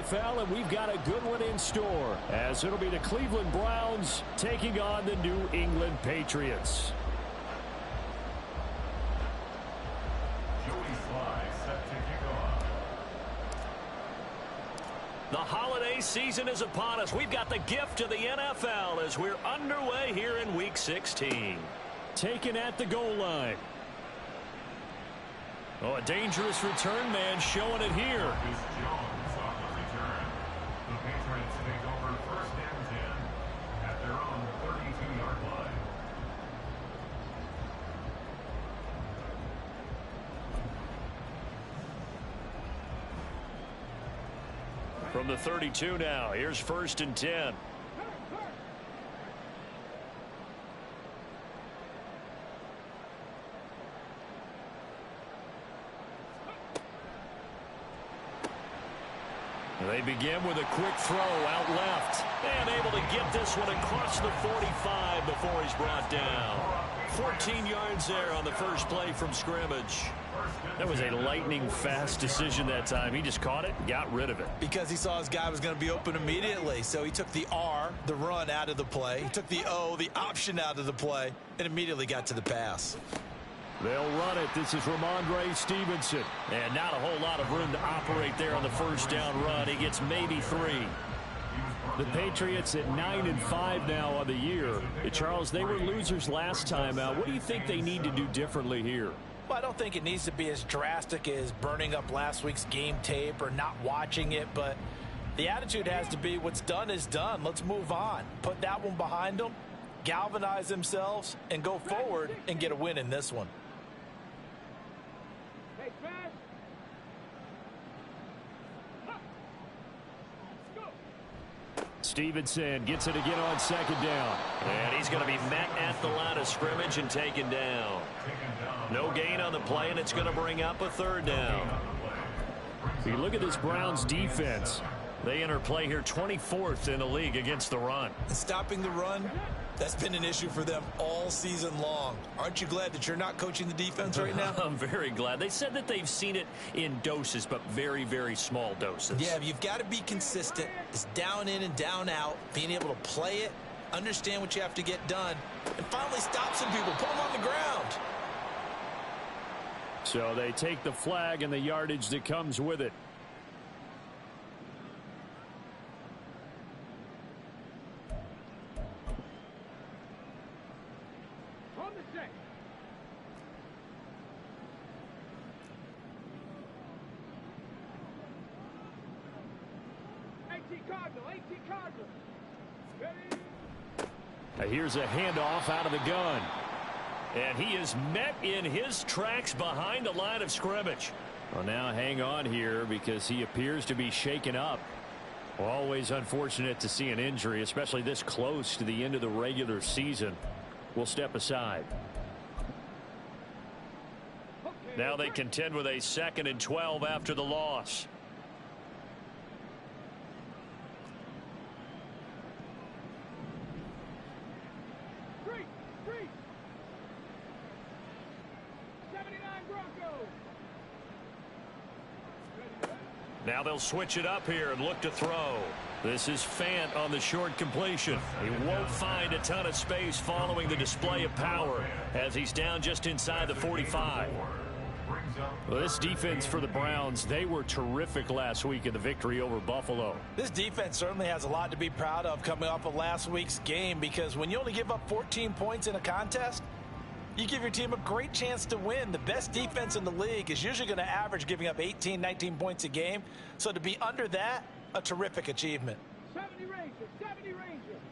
NFL, and we've got a good one in store, as it'll be the Cleveland Browns taking on the New England Patriots. The holiday season is upon us. We've got the gift of the NFL as we're underway here in Week 16. Taken at the goal line. Oh, a dangerous return man showing it here. Jones on the return. The Patriots take over first and 10 at their own 32-yard line. From the 32 now, here's first and 10. They begin with a quick throw out left. And able to get this one across the 45 before he's brought down. 14 yards there on the first play from scrimmage. That was a lightning-fast decision that time. He just caught it and got rid of it. Because he saw his guy was going to be open immediately. So he took the R, the run, out of the play. He took the O, the option, out of the play, and immediately got to the pass. They'll run it. This is Ramondre Stevenson. And not a whole lot of room to operate there on the first down run. He gets maybe 3. The Patriots at 9-5 now on the year. Charles, they were losers last time out. What do you think they need to do differently here? Well, I don't think it needs to be as drastic as burning up last week's game tape or not watching it, but the attitude has to be what's done is done. Let's move on. Put that one behind them, galvanize themselves, and go forward and get a win in this one. Stevenson gets it again on second down. And he's going to be met at the line of scrimmage and taken down. No gain on the play, and it's going to bring up a third down. You look at this Browns defense. They enter play here 24th in the league against the run. Stopping the run, that's been an issue for them all season long. Aren't you glad that you're not coaching the defense right now? I'm very glad. They said that they've seen it in doses, but very, very small doses. Yeah, you've got to be consistent. It's down in and down out, being able to play it, understand what you have to get done, and finally stop some people, put them on the ground. So they take the flag and the yardage that comes with it. Here's a handoff out of the gun. And he is met in his tracks behind the line of scrimmage. Well, now hang on here because he appears to be shaken up. Always unfortunate to see an injury, especially this close to the end of the regular season. We'll step aside. Now they contend with a 2nd and 12 after the loss. Now they'll switch it up here and look to throw. This is Fant on the short completion. He won't find a ton of space following the display of power as he's down just inside the 45. Well, this defense for the Browns, they were terrific last week in the victory over Buffalo. This defense certainly has a lot to be proud of coming off of last week's game, because when you only give up 14 points in a contest, you give your team a great chance to win. The best defense in the league is usually going to average giving up 18, 19 points a game. So to be under that, a terrific achievement. 70 Rangers, 70 Rangers.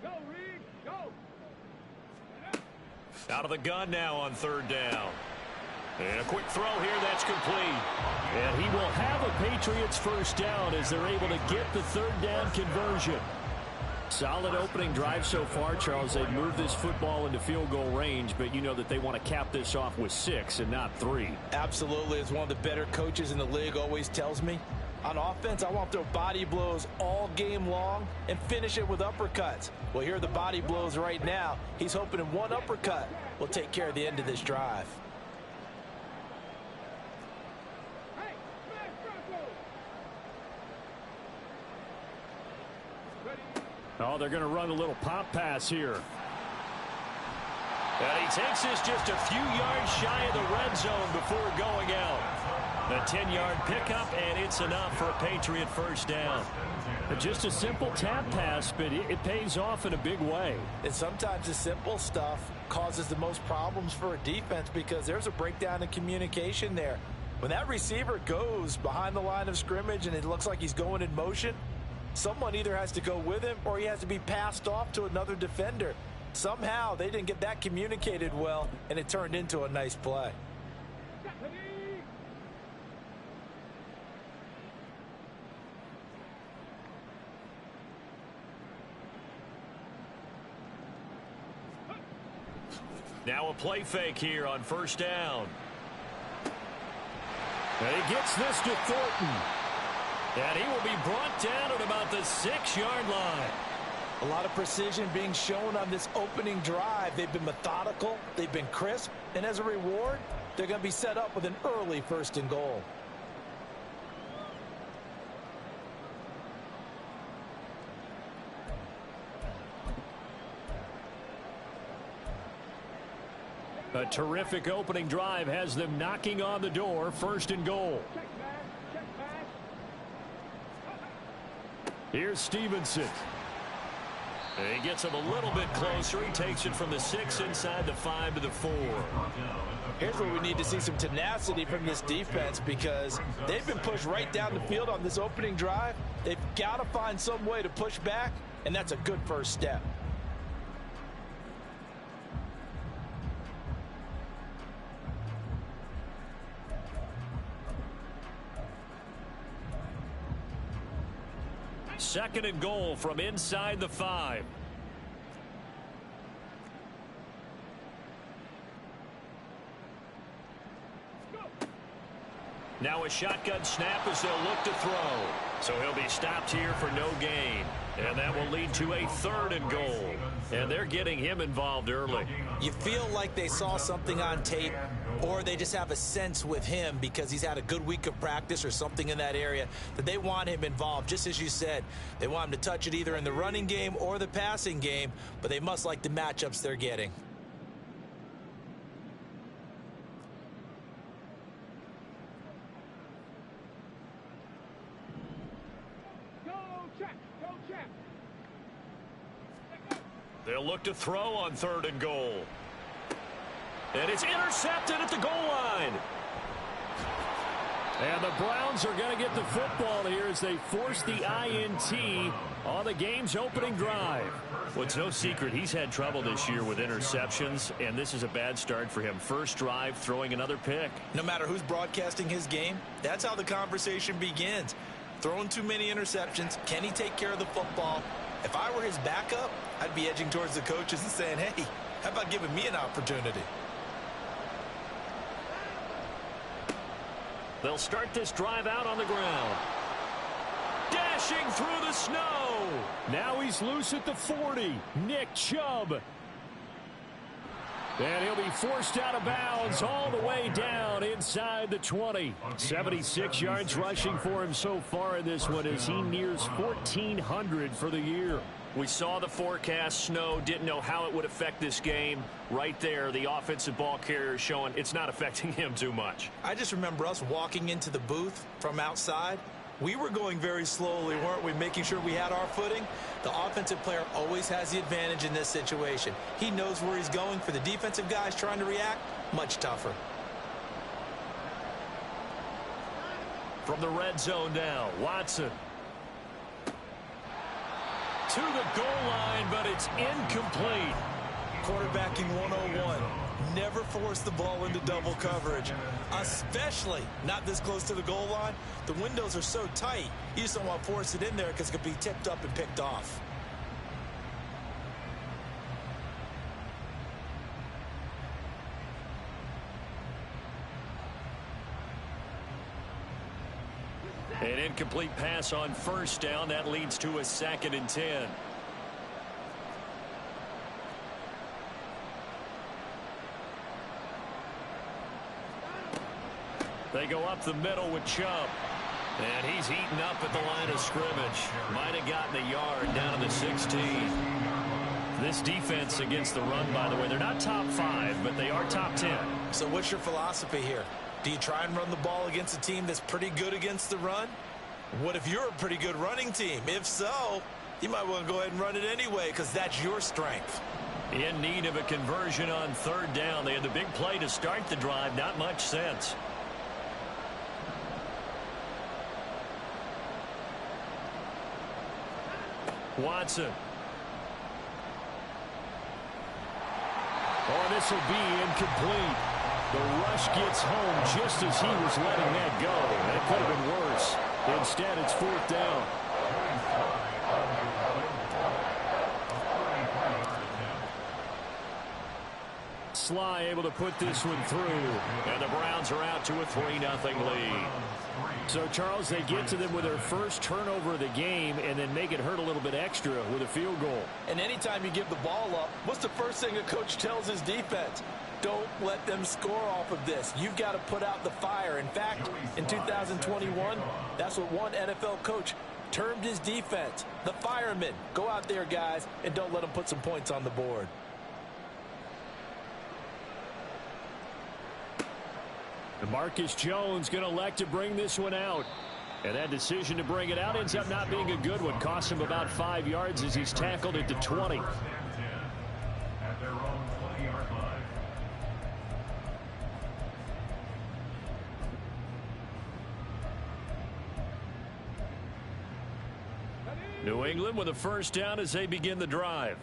Go, Reed, go. Out of the gun now on 3rd down. And a quick throw here, that's complete. And he will have a Patriots first down as they're able to get the 3rd down conversion. Solid opening drive so far, Charles. They've moved this football into field goal range, but you know that they want to cap this off with 6 and not 3. Absolutely. As one of the better coaches in the league always tells me, on offense, I want to throw body blows all game long and finish it with uppercuts. Well, here are the body blows right now. He's hoping in one uppercut will take care of the end of this drive. Hey, smash Bronco. Oh, they're going to run a little pop pass here. And he takes this just a few yards shy of the red zone before going out. A 10-yard pickup, and it's enough for a Patriot first down. Just a simple tap pass, but it pays off in a big way. And sometimes the simple stuff causes the most problems for a defense because there's a breakdown in communication there. When that receiver goes behind the line of scrimmage and it looks like he's going in motion, someone either has to go with him or he has to be passed off to another defender. Somehow they didn't get that communicated well, and it turned into a nice play. Now a play fake here on first down. And he gets this to Thornton. And he will be brought down at about the 6-yard line. A lot of precision being shown on this opening drive. They've been methodical, they've been crisp, and as a reward, they're going to be set up with an early 1st and goal. A terrific opening drive has them knocking on the door, 1st and goal. Here's Stevenson. And he gets him a little bit closer. He takes it from the 6 inside the 5 to the 4. Here's where we need to see some tenacity from this defense because they've been pushed right down the field on this opening drive. They've got to find some way to push back, and that's a good first step. Second and goal from inside the 5. Now a shotgun snap as they'll look to throw. So he'll be stopped here for no gain. And that will lead to a 3rd and goal. And they're getting him involved early. You feel like they saw something on tape, or they just have a sense with him because he's had a good week of practice or something in that area that they want him involved. Just as you said, they want him to touch it either in the running game or the passing game, but they must like the matchups they're getting. They'll look to throw on 3rd and goal. And it's intercepted at the goal line. And the Browns are going to get the football here as they force the INT on the game's opening drive. Well, it's no secret he's had trouble this year with interceptions, and this is a bad start for him. First drive, throwing another pick. No matter who's broadcasting his game, that's how the conversation begins. Throwing too many interceptions, can he take care of the football? If I were his backup, I'd be edging towards the coaches and saying, hey, how about giving me an opportunity? They'll start this drive out on the ground. Dashing through the snow. Now he's loose at the 40. Nick Chubb. And he'll be forced out of bounds all the way down inside the 20. 76 yards rushing for him so far in this one as he nears 1,400 for the year. We saw the forecast snow, didn't know how it would affect this game. Right there, the offensive ball carrier showing it's not affecting him too much. I just remember us walking into the booth from outside. We were going very slowly, weren't we, making sure we had our footing? The offensive player always has the advantage in this situation. He knows where he's going. For the defensive guys trying to react, much tougher. From the red zone now, Watson. To the goal line, but it's incomplete. Quarterbacking 101. Never force the ball into double coverage, especially not this close to the goal line. The windows are so tight, you just don't want to force it in there because it could be tipped up and picked off. An incomplete pass on first down. That leads to a 2nd and 10. They go up the middle with Chubb. And he's eaten up at the line of scrimmage. Might have gotten a yard down to the 16. This defense against the run, by the way, they're not top 5, but they are top 10. So what's your philosophy here? Do you try and run the ball against a team that's pretty good against the run? What if you're a pretty good running team? If so, you might want to go ahead and run it anyway because that's your strength. In need of a conversion on 3rd down. They had the big play to start the drive. Not much sense. Watson. Oh, this will be incomplete. The rush gets home just as he was letting that go. That could have been worse. Instead, it's 4th down. Sly able to put this one through. And the Browns are out to a 3-0 lead. So, Charles, they get to them with their first turnover of the game and then make it hurt a little bit extra with a field goal. And anytime you give the ball up, what's the first thing a coach tells his defense? Don't let them score off of this. You've got to put out the fire. In fact, in 2021, that's what one NFL coach termed his defense. The firemen. Go out there, guys, and don't let them put some points on the board. Marcus Jones going to elect to bring this one out. And that decision to bring it out ends up not being a good one. Costs him about 5 yards as he's tackled at the 20. At their own 20-yard line. New England with a first down as they begin the drive.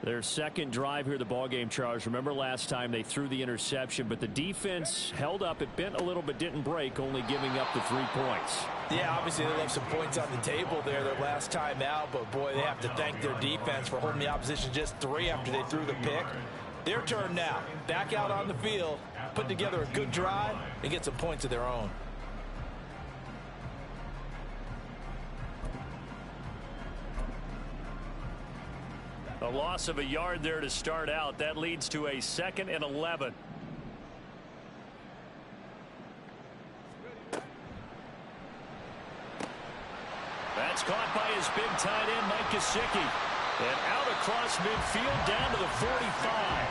Their second drive here, the ballgame, Charles. Remember last time they threw the interception, but the defense held up. It bent a little but didn't break, only giving up the 3 points. Yeah, obviously they left some points on the table there their last time out, but boy, they have to thank their defense for holding the opposition just 3 after they threw the pick. Their turn now. Back out on the field, put together a good drive, and get some points of their own. A loss of a yard there to start out. That leads to a 2nd and 11. That's caught by his big tight end, Mike Gesicki. And out across midfield down to the 45.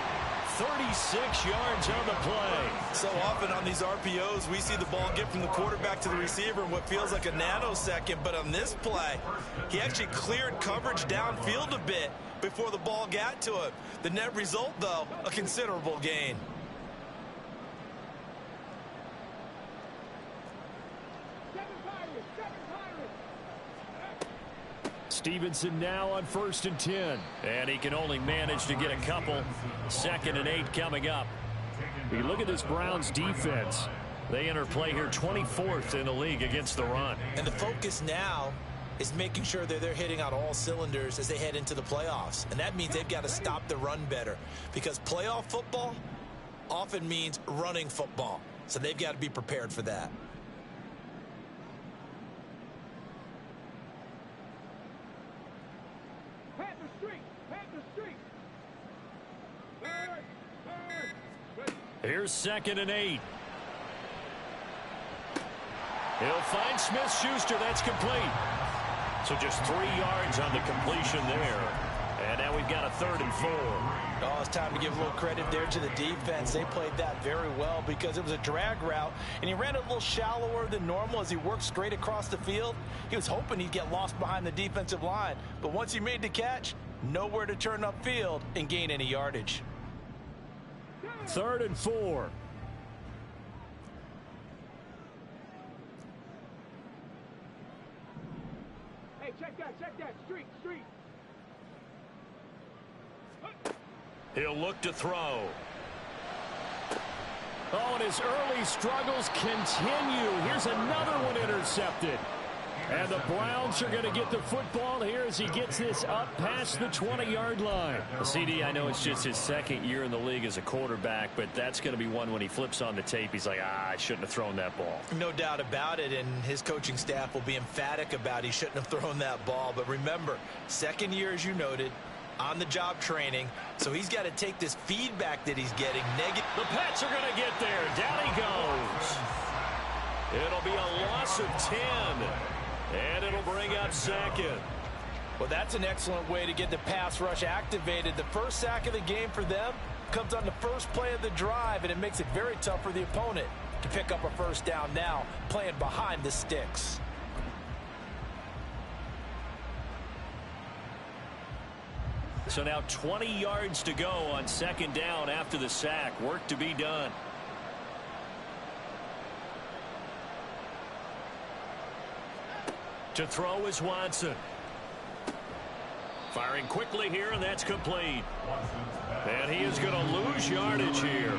36 yards on the play. So often on these RPOs, we see the ball get from the quarterback to the receiver in what feels like a nanosecond. But on this play, he actually cleared coverage downfield a bit before the ball got to him. The net result, though, a considerable gain. Stevenson now on 1st and 10. And he can only manage to get a couple. 2nd and 8 coming up. You look at this Browns defense. They enter play here 24th in the league against the run. And the focus now is making sure that they're hitting on all cylinders as they head into the playoffs. And that means they've got to stop the run better. Because playoff football often means running football. So they've got to be prepared for that. Here's 2nd and 8. He'll find Smith-Schuster. That's complete. So just 3 yards on the completion there. And now we've got a 3rd and 4. Oh, it's time to give a little credit there to the defense. They played that very well because it was a drag route, and he ran it a little shallower than normal as he worked straight across the field. He was hoping he'd get lost behind the defensive line, but once he made the catch, nowhere to turn upfield and gain any yardage. 3rd and 4. Hey, check that, street. He'll look to throw. Oh, and his early struggles continue. Here's another one intercepted. And the Browns are going to get the football here as he gets this up past the 20-yard line. CD, I know it's just his 2nd year in the league as a quarterback, but that's going to be one when he flips on the tape. He's like, I shouldn't have thrown that ball. No doubt about it, and his coaching staff will be emphatic about he shouldn't have thrown that ball. But remember, 2nd year, as you noted, on-the-job training, so he's got to take this feedback that he's getting negative. The Pats are going to get there. Down he goes. It'll be a loss of 10. And it'll bring up second. Well, that's an excellent way to get the pass rush activated. The first sack of the game for them comes on the first play of the drive, and it makes it very tough for the opponent to pick up a first down now, playing behind the sticks. So now 20 yards to go on second down after the sack. Work to be done. To throw is Watson. Firing quickly here, and that's complete. And he is going to lose yardage here.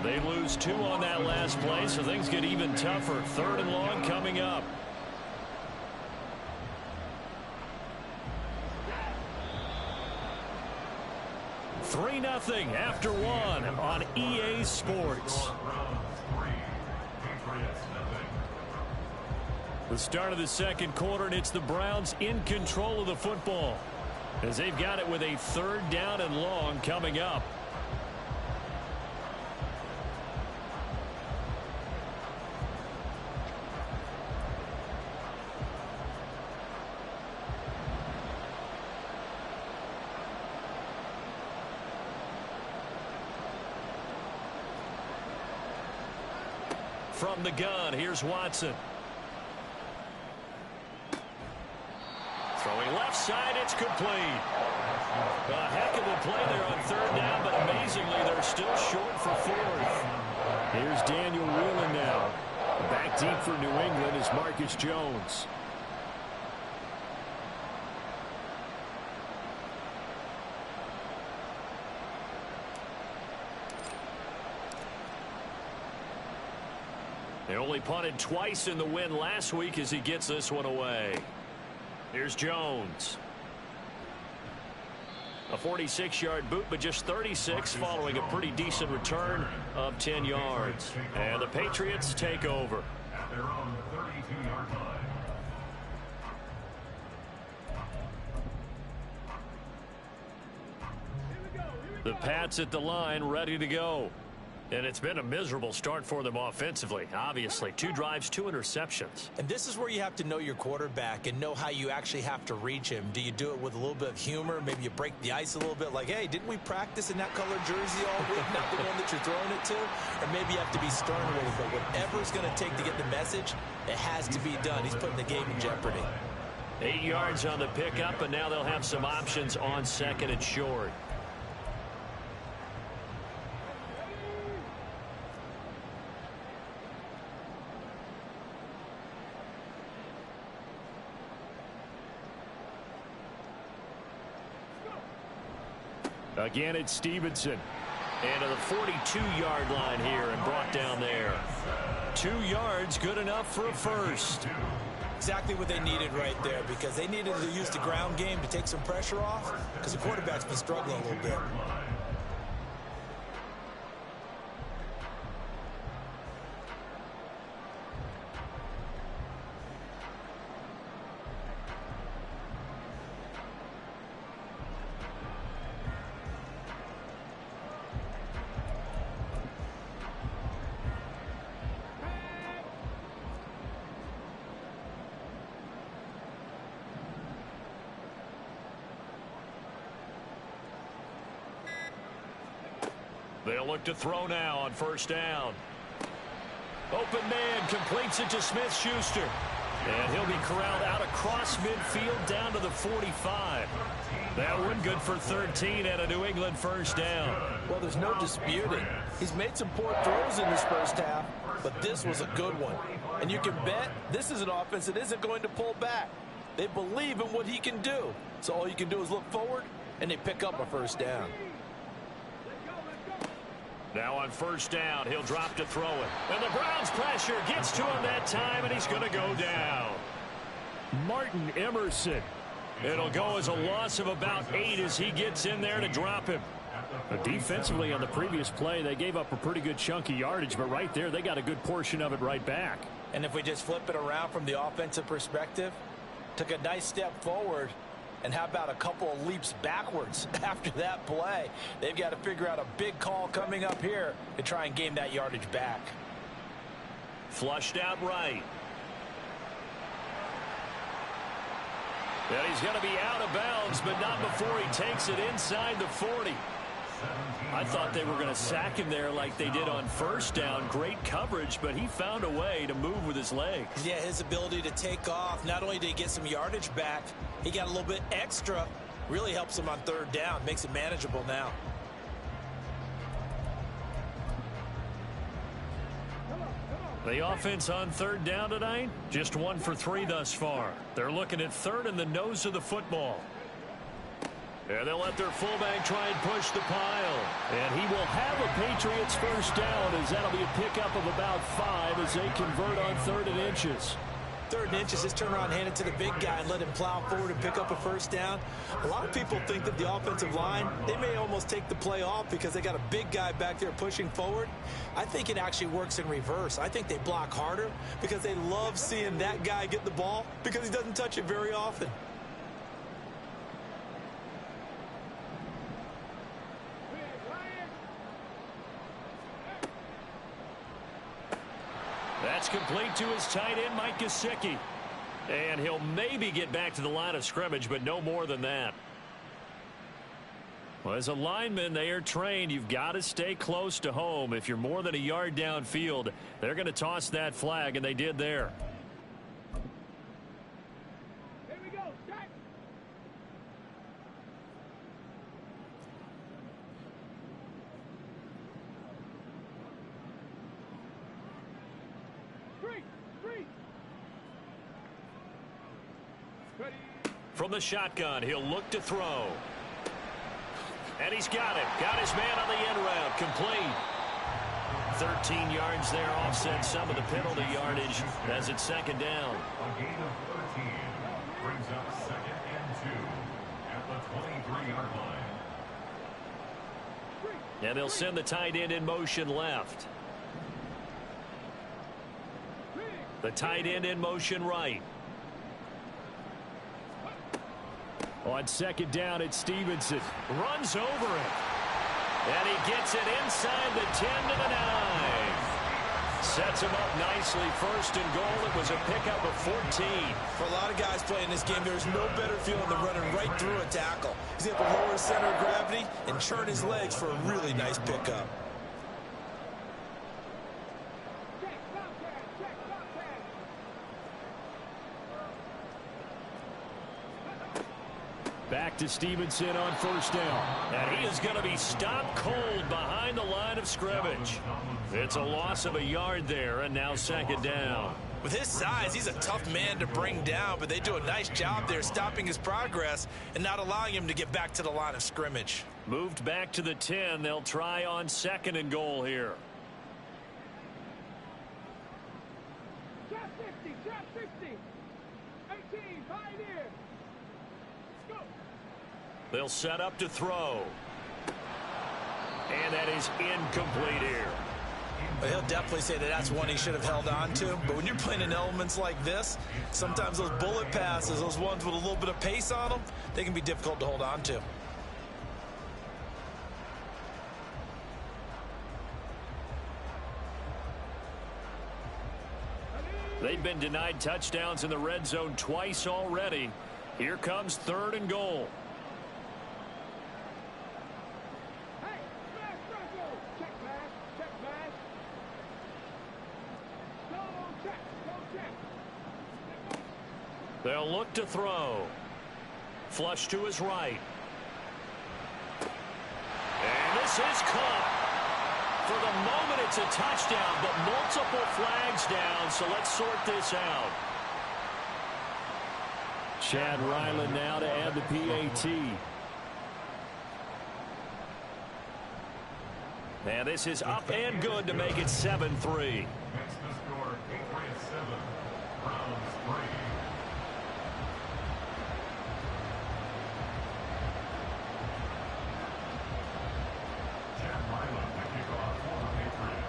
They lose 2 on that last play, so things get even tougher. 3rd and long coming up. Three 0 after 1 on EA Sports. The start of the second quarter, and it's the Browns in control of the football as they've got it with a 3rd down and long coming up. From the gun, here's Watson. Throwing left side, it's complete. A heck of a play there on 3rd down, but amazingly, they're still short for 4th. Here's Daniel Whelan now. Back deep for New England is Marcus Jones. They only punted twice in the win last week as he gets this one away. Here's Jones. A 46-yard boot, but just 36 following a pretty decent return of 10 yards. And the Patriots take over. At their own 32-yard line. The Pats at the line, ready to go. And it's been a miserable start for them offensively. Obviously, 2 drives, 2 interceptions. And this is where you have to know your quarterback and know how you actually have to reach him. Do you do it with a little bit of humor? Maybe you break the ice a little bit, like, hey, didn't we practice in that colored jersey all week, not the one that you're throwing it to? Or maybe you have to be stern with it. But whatever it's going to take to get the message, it has to be done. He's putting the game in jeopardy. 8 yards on the pickup, and now they'll have some options on 2nd and short. Again, it's Stevenson. And to the 42-yard line here and brought down there. 2 yards, good enough for a first. Exactly what they needed right there, because they needed to use the ground game to take some pressure off, because the quarterback's been struggling a little bit. They'll look to throw now on 1st down. Open man completes it to Smith-Schuster. And he'll be corralled out across midfield down to the 45. That one good for 13 and a New England 1st down. Well, there's no disputing. He's made some poor throws in this first half, but this was a good one. And you can bet this is an offense that isn't going to pull back. They believe in what he can do. So all you can do is look forward, and they pick up a 1st down. Now on 1st down, he'll drop to throw it. And the Browns pressure gets to him that time, and he's going to go down. Martin Emerson. It'll go as a loss of about 8 as he gets in there to drop him. Defensively on the previous play, they gave up a pretty good chunk of yardage, but right there, they got a good portion of it right back. And if we just flip it around from the offensive perspective, took a nice step forward, and how about a couple of leaps backwards after that play? They've got to figure out a big call coming up here to try and gain that yardage back. Flushed out right. And he's going to be out of bounds, but not before he takes it inside the 40. I thought they were going to sack him there like they did on first down. Great coverage, but he found a way to move with his legs. Yeah, his ability to take off, not only did he get some yardage back, he got a little bit extra. Really helps him on third down, makes it manageable now. The offense on third down tonight, just 1 for 3 thus far. They're looking at third in the nose of the football. And they'll let their fullback try and push the pile. And he will have a Patriots first down, as that'll be a pickup of about 5 as they convert on 3rd and inches. 3rd and inches, just turn around, hand it to the big guy and let him plow forward and pick up a first down. A lot of people think that the offensive line, they may almost take the play off because they got a big guy back there pushing forward. I think it actually works in reverse. I think they block harder because they love seeing that guy get the ball because he doesn't touch it very often. That's complete to his tight end, Mike Gesicki. And he'll maybe get back to the line of scrimmage, but no more than that. Well, as a lineman, they are trained. You've got to stay close to home. If you're more than a yard downfield, they're going to toss that flag, and they did there. Here we go. Start. Three. Ready. From the shotgun, he'll look to throw. And he's got it. Got his man on the end route. Complete. 13 yards there, offset some of the penalty yardage as it's 2nd down. A gain of 13 brings up 2nd and 2 at the 23-yard line. And they'll send the tight end in motion left. The tight end in motion right. On 2nd down, it's Stevenson. Runs over it. And he gets it inside the 10 to the 9. Sets him up nicely. 1st and goal. It was a pickup of 14. For a lot of guys playing this game, there's no better feeling than running right through a tackle. He's able to lower his center of gravity and churn his legs for a really nice pickup. Back to Stevenson on 1st down. And he is going to be stopped cold behind the line of scrimmage. It's a loss of a yard there, and now 2nd down. With his size, he's a tough man to bring down, but they do a nice job there stopping his progress and not allowing him to get back to the line of scrimmage. Moved back to the 10. They'll try on 2nd and goal here. Trap 60. 18, Pioneer. Go. They'll set up to throw. And that is incomplete here. But he'll definitely say that that's one he should have held on to. But when you're playing in elements like this, sometimes those bullet passes, those ones with a little bit of pace on them, they can be difficult to hold on to. They've been denied touchdowns in the red zone twice already. Here comes 3rd and goal. Hey, smash, Bronco. Check pass. Go check. They'll look to throw. Flush to his right. And this is caught. For the moment, it's a touchdown, but multiple flags down, so let's sort this out. Chad Ryland now to add the PAT. And this is up and good to make it 7-3. Makes the score Patriots 7, Browns 3. Chad Ryland to kick off for the Patriots.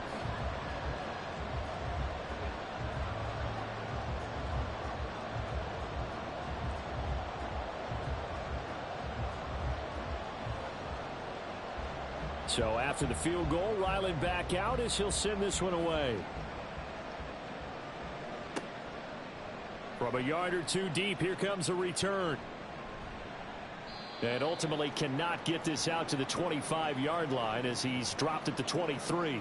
So after the field goal, Ryland back out as he'll send this one away. From a yard or two deep, here comes a return. And ultimately cannot get this out to the 25-yard line as he's dropped at the 23.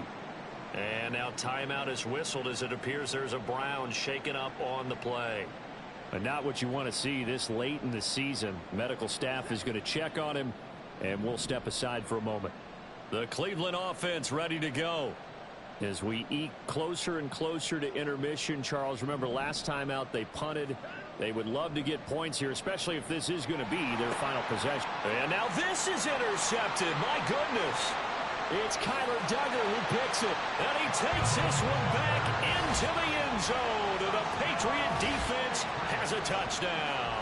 And now timeout is whistled as it appears there's a Brown shaken up on the play. And not what you want to see this late in the season. Medical staff is going to check on him, and we'll step aside for a moment. The Cleveland offense ready to go. As we eke closer and closer to intermission, Charles, remember last time out they punted. They would love to get points here, especially if this is going to be their final possession. And now this is intercepted. My goodness. It's Kyler Duggar who picks it. And he takes this one back into the end zone. And the Patriot defense has a touchdown.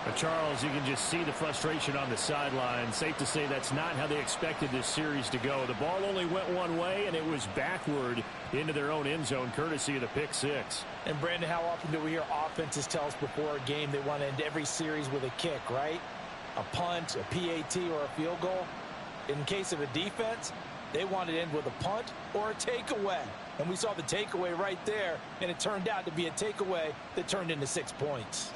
But Charles, you can just see the frustration on the sideline. Safe to say that's not how they expected this series to go. The ball only went one way, and it was backward into their own end zone, courtesy of the pick six. And, Brandon, how often do we hear offenses tell us before a game they want to end every series with a kick, right? A punt, a PAT, or a field goal. In case of a defense, they want to end with a punt or a takeaway. And we saw the takeaway right there, and it turned out to be a takeaway that turned into 6 points.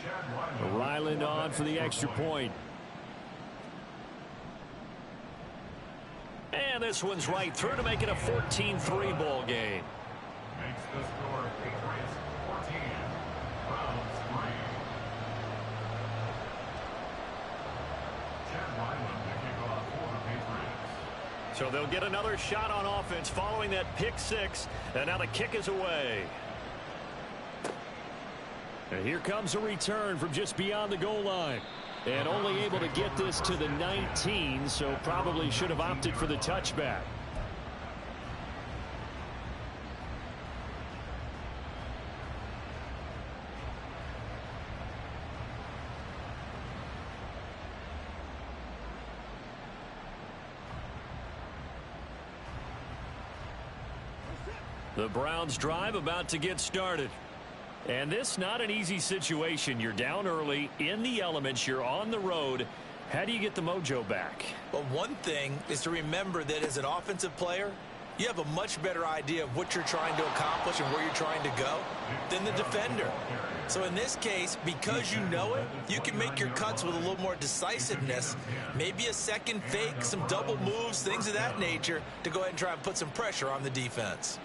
Ryland on for the extra point. And this one's right through to make it a 14-3 ball game. Makes the score Patriots 14, Browns 3. Chad Ryland to kick off for the Patriots. So they'll get another shot on offense following that pick six. And now the kick is away. And here comes a return from just beyond the goal line. And only able to get this to the 19, so probably should have opted for the touchback. The Browns drive about to get started. And this not an easy situation. You're down early, in the elements, you're on the road. How do you get the mojo back? Well, one thing is to remember that as an offensive player, you have a much better idea of what you're trying to accomplish and where you're trying to go than the defender. So in this case, because you know it, you can make your cuts with a little more decisiveness, maybe a second fake, some double moves, things of that nature, to go ahead and try and put some pressure on the defense.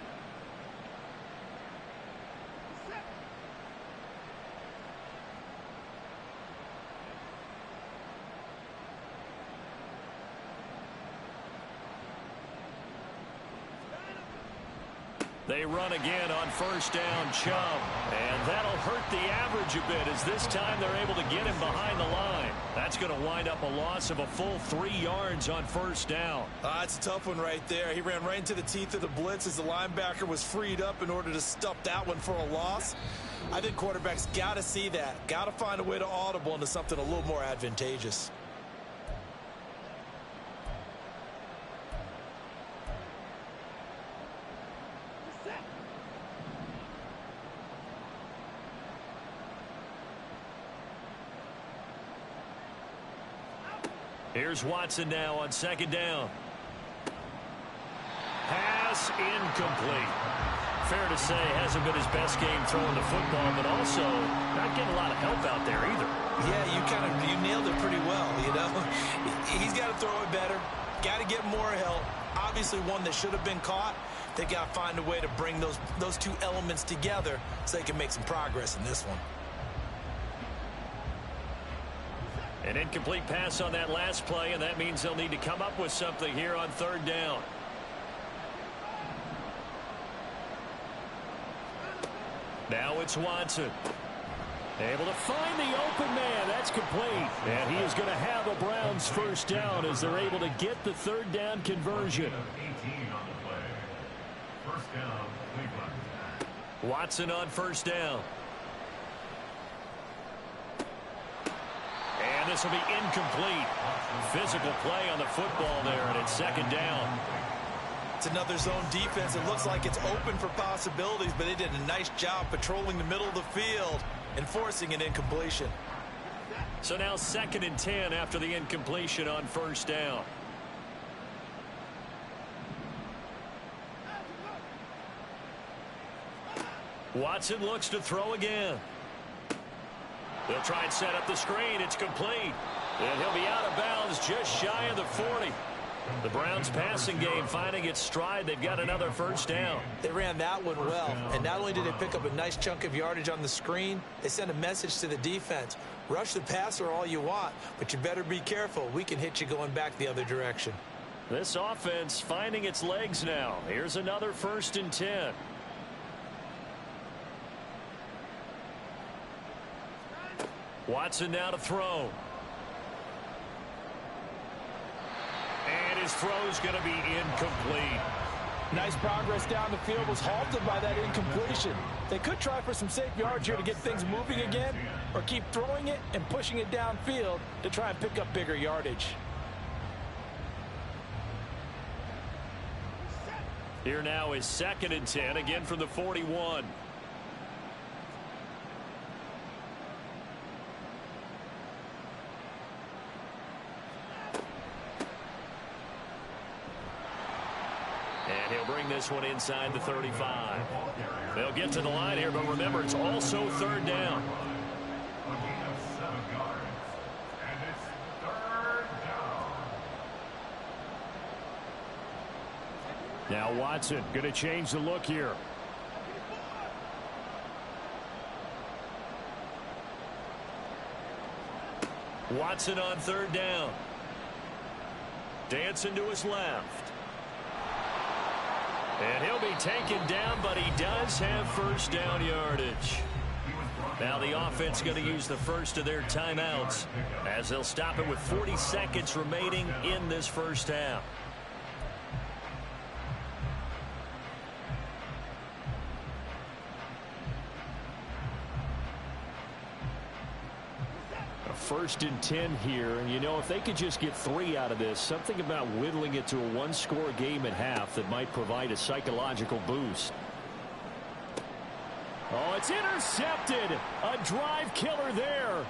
They run again on first down, Chubb. And that'll hurt the average a bit as this time they're able to get him behind the line. That's going to wind up a loss of a full 3 yards on first down. That's a tough one right there. He ran right into the teeth of the blitz as the linebacker was freed up in order to stuff that one for a loss. I think quarterbacks got to see that. Got to find a way to audible into something a little more advantageous. Here's Watson now on second down. Pass incomplete. Fair to say, hasn't been his best game throwing the football, but also not getting a lot of help out there either. Yeah, you nailed it pretty well, you know. He's got to throw it better. Got to get more help. Obviously one that should have been caught. They got to find a way to bring those two elements together so they can make some progress in this one. An incomplete pass on that last play, and that means they'll need to come up with something here on third down. Now it's Watson. Able to find the open man. That's complete. And he is going to have a Browns first down as they're able to get the third down conversion. 18 on the play. First down, Cleveland. Watson on first down. And this will be incomplete. Physical play on the football there, and it's second down. It's another zone defense. It looks like it's open for possibilities, but they did a nice job patrolling the middle of the field and forcing an incompletion. So now 2nd and 10 after the incompletion on first down. Watson looks to throw again. They'll try and set up the screen. It's complete. And he'll be out of bounds just shy of the 40. The Browns passing game finding its stride. They've got another first down. They ran that one well. And not only did they pick up a nice chunk of yardage on the screen, they sent a message to the defense. Rush the passer all you want, but you better be careful. We can hit you going back the other direction. This offense finding its legs now. Here's another 1st and 10. Watson now to throw. And his throw's going to be incomplete. Nice progress down the field was halted by that incompletion. They could try for some safe yards here to get things moving again, or keep throwing it and pushing it downfield to try and pick up bigger yardage. Here now is 2nd and 10, again from the 41. And he'll bring this one inside the 35. They'll get to the line here, but remember, it's also 3rd down. Now Watson going to change the look here. Watson on 3rd down. Dancing to his left. And he'll be taken down, but he does have 1st down yardage. Now the offense going to use the first of their timeouts as they'll stop it with 40 seconds remaining in this 1st half. A 1st and 10 here, and you know, if they could just get 3 out of this, something about whittling it to a 1-score game at half that might provide a psychological boost. Oh, it's intercepted. A drive killer there.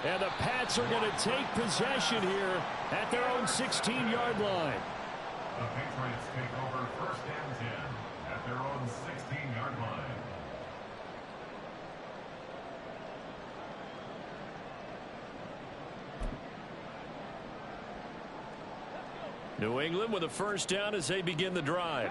And the Pats are going to take possession here at their own 16-yard line. The Patriots take over 1st and 10 at their own 16-yard line. New England with a 1st down as they begin the drive.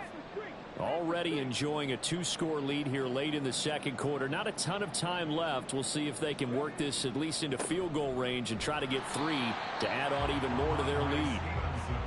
Already enjoying a 2-score lead here late in the 2nd quarter. Not a ton of time left. We'll see if they can work this at least into field goal range and try to get 3 to add on even more to their lead.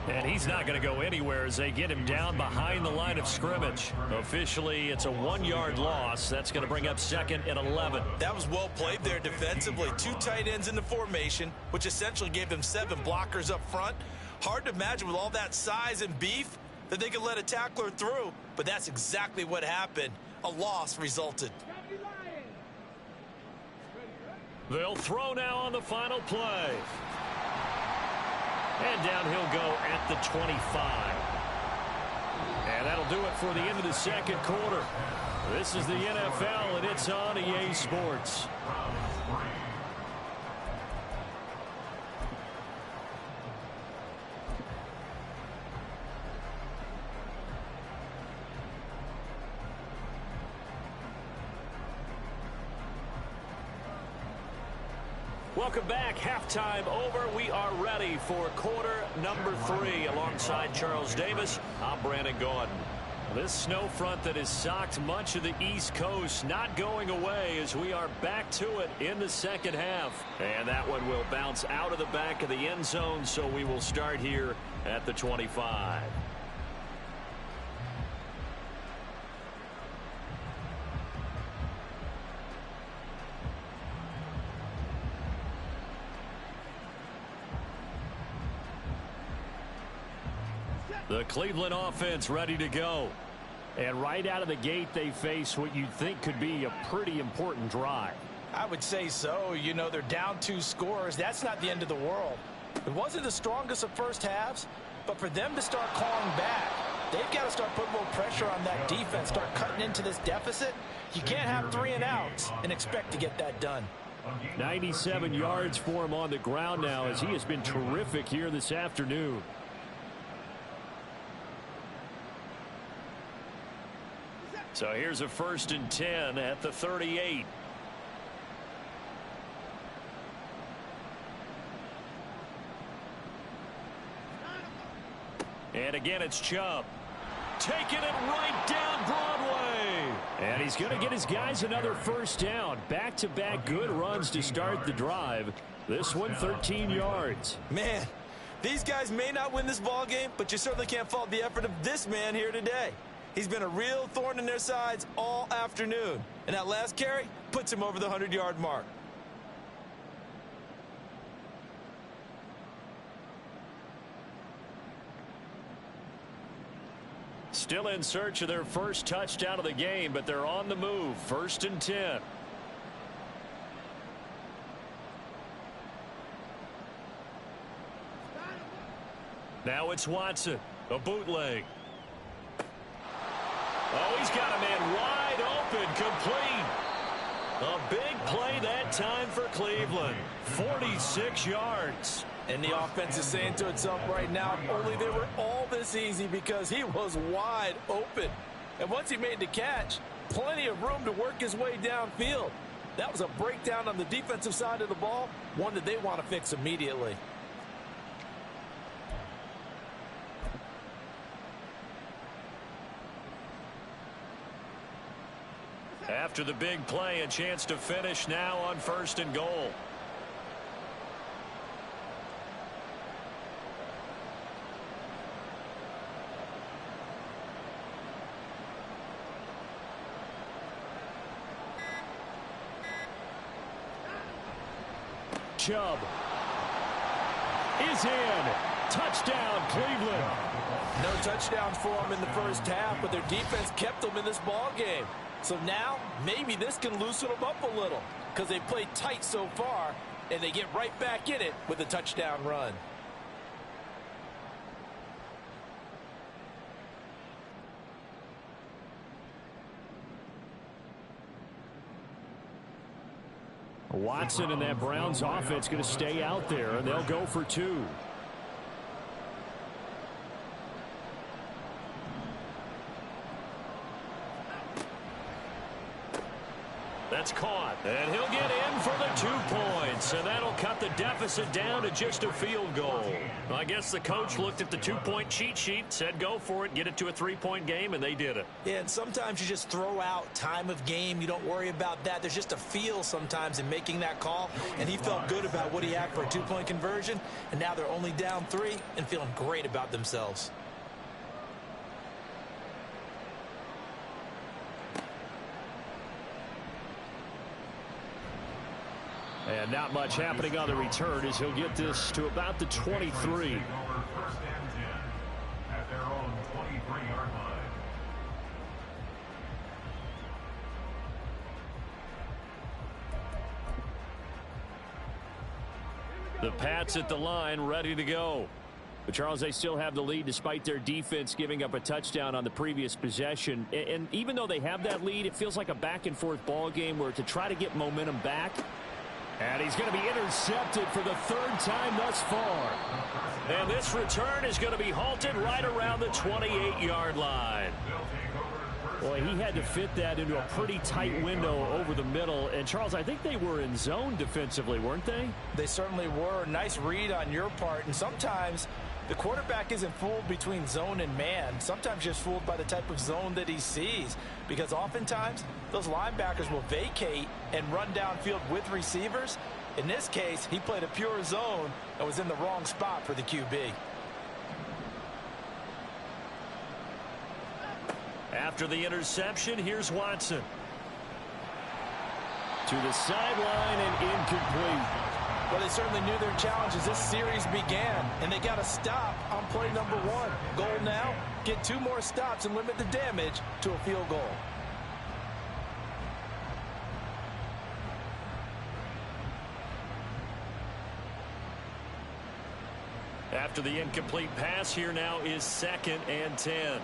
And he's not going to go anywhere as they get him down behind the line of scrimmage. Officially, it's a 1-yard loss. That's going to bring up 2nd and 11. That was well played there defensively. 2 tight ends in the formation, which essentially gave them 7 blockers up front. Hard to imagine with all that size and beef that they could let a tackler through, but that's exactly what happened. A loss resulted. They'll throw now on the final play. And down he'll go at the 25. And that'll do it for the end of the 2nd quarter. This is the NFL, and it's on EA Sports. Welcome back. Halftime over. We are ready for quarter number 3. Alongside Charles Davis, I'm Brandon Gaudin. This snow front that has socked much of the East Coast not going away as we are back to it in the 2nd half. And that one will bounce out of the back of the end zone, so we will start here at the 25. The Cleveland offense ready to go. And right out of the gate, they face what you'd think could be a pretty important drive. I would say so. You know, they're down 2 scores. That's not the end of the world. It wasn't the strongest of first halves, but for them to start clawing back, they've got to start putting a little pressure on that defense, start cutting into this deficit. You can't have 3 and outs and expect to get that done. 97 yards for him on the ground now as he has been terrific here this afternoon. So here's a 1st and 10 at the 38. And again, it's Chubb. Taking it right down Broadway. And he's going to get his guys another first down. Back-to-back good runs to start the drive. This one 13 yards. Man, these guys may not win this ball game, but you certainly can't fault the effort of this man here today. He's been a real thorn in their sides all afternoon. And that last carry puts him over the 100-yard mark. Still in search of their first touchdown of the game, but they're on the move. 1st and 10. Now it's Watson. A bootleg. Oh, he's got a man wide open, complete. A big play that time for Cleveland. 46 yards. And the offense is saying to itself right now, if only they were all this easy, because he was wide open. And once he made the catch, plenty of room to work his way downfield. That was a breakdown on the defensive side of the ball, one that they want to fix immediately. After the big play, a chance to finish now on 1st and goal. Chubb is in. Touchdown, Cleveland. No touchdowns for them in the first half, but their defense kept them in this ball game. So now, maybe this can loosen them up a little, because they played tight so far, and they get right back in it with a touchdown run. Watson and that Browns offense going to stay out there, and they'll go for 2. That's caught, and he'll get in for the 2 points, and that'll cut the deficit down to just a field goal. Well, I guess the coach looked at the 2-point cheat sheet, said go for it, get it to a 3-point game, and they did it. Yeah, and sometimes you just throw out time of game. You don't worry about that. There's just a feel sometimes in making that call, and he felt good about what he had for a 2-point conversion, and now they're only down 3 and feeling great about themselves. And not much happening on the return as he'll get this to about the 23. First and 10 at their own 23-yard line. The Pats at the line, ready to go. But Charles, they still have the lead despite their defense giving up a touchdown on the previous possession. And even though they have that lead, it feels like a back-and-forth ball game where to try to get momentum back. And he's going to be intercepted for the 3rd time thus far. And this return is going to be halted right around the 28-yard line. Boy, he had to fit that into a pretty tight window over the middle. And, Charles, I think they were in zone defensively, weren't they? They certainly were. Nice read on your part. And sometimes the quarterback isn't fooled between zone and man. Sometimes just fooled by the type of zone that he sees. Because oftentimes, those linebackers will vacate and run downfield with receivers. In this case, he played a pure zone and was in the wrong spot for the QB. After the interception, here's Watson. To the sideline and incomplete. Well, they certainly knew their challenge as this series began, and they got a stop on play number 1. Goal now, get 2 more stops and limit the damage to a field goal. After the incomplete pass, here now is 2nd and 10.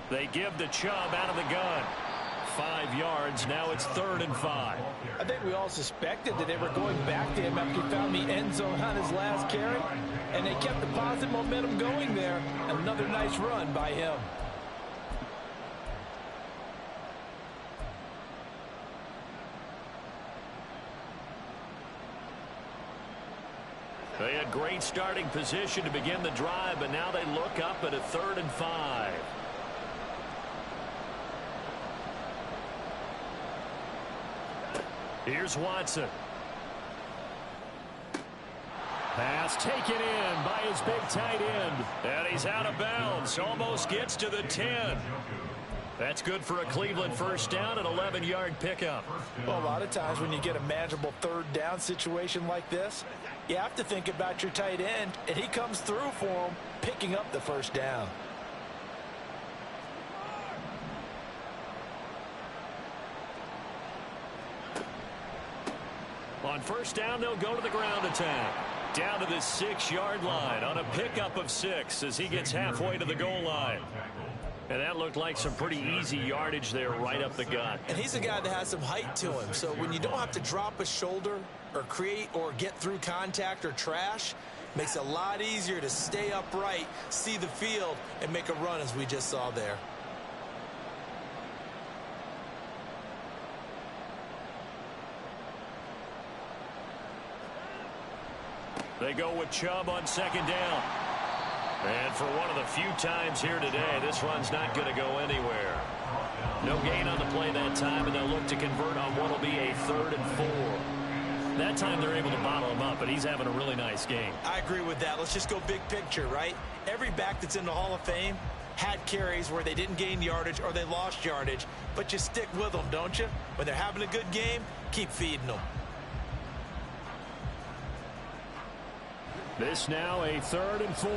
They give to Chubb out of the gun. 5 yards. Now it's 3rd and 5. I think we all suspected that they were going back to him after he found the end zone on his last carry, and they kept the positive momentum going there. Another nice run by him. They had great starting position to begin the drive, but now they look up at a 3rd and 5. Here's Watson. Pass taken in by his big tight end. And he's out of bounds. Almost gets to the 10. That's good for a Cleveland first down, an 11-yard pickup. Well, a lot of times when you get a manageable 3rd down situation like this, you have to think about your tight end, and he comes through for him, picking up the first down. On first down, they'll go to the ground attack. Down to the 6-yard line on a pickup of 6 as he gets halfway to the goal line. And that looked like some pretty easy yardage there right up the gut. And he's a guy that has some height to him. So when you don't have to drop a shoulder or create or get through contact or trash, makes it a lot easier to stay upright, see the field, and make a run as we just saw there. They go with Chubb on 2nd down. And for one of the few times here today, this run's not going to go anywhere. No gain on the play that time, and they'll look to convert on what will be a 3rd and 4. That time they're able to bottle him up, but he's having a really nice game. I agree with that. Let's just go big picture, right? Every back that's in the Hall of Fame had carries where they didn't gain yardage or they lost yardage, but you stick with them, don't you? When they're having a good game, keep feeding them. This now a 3rd and 4.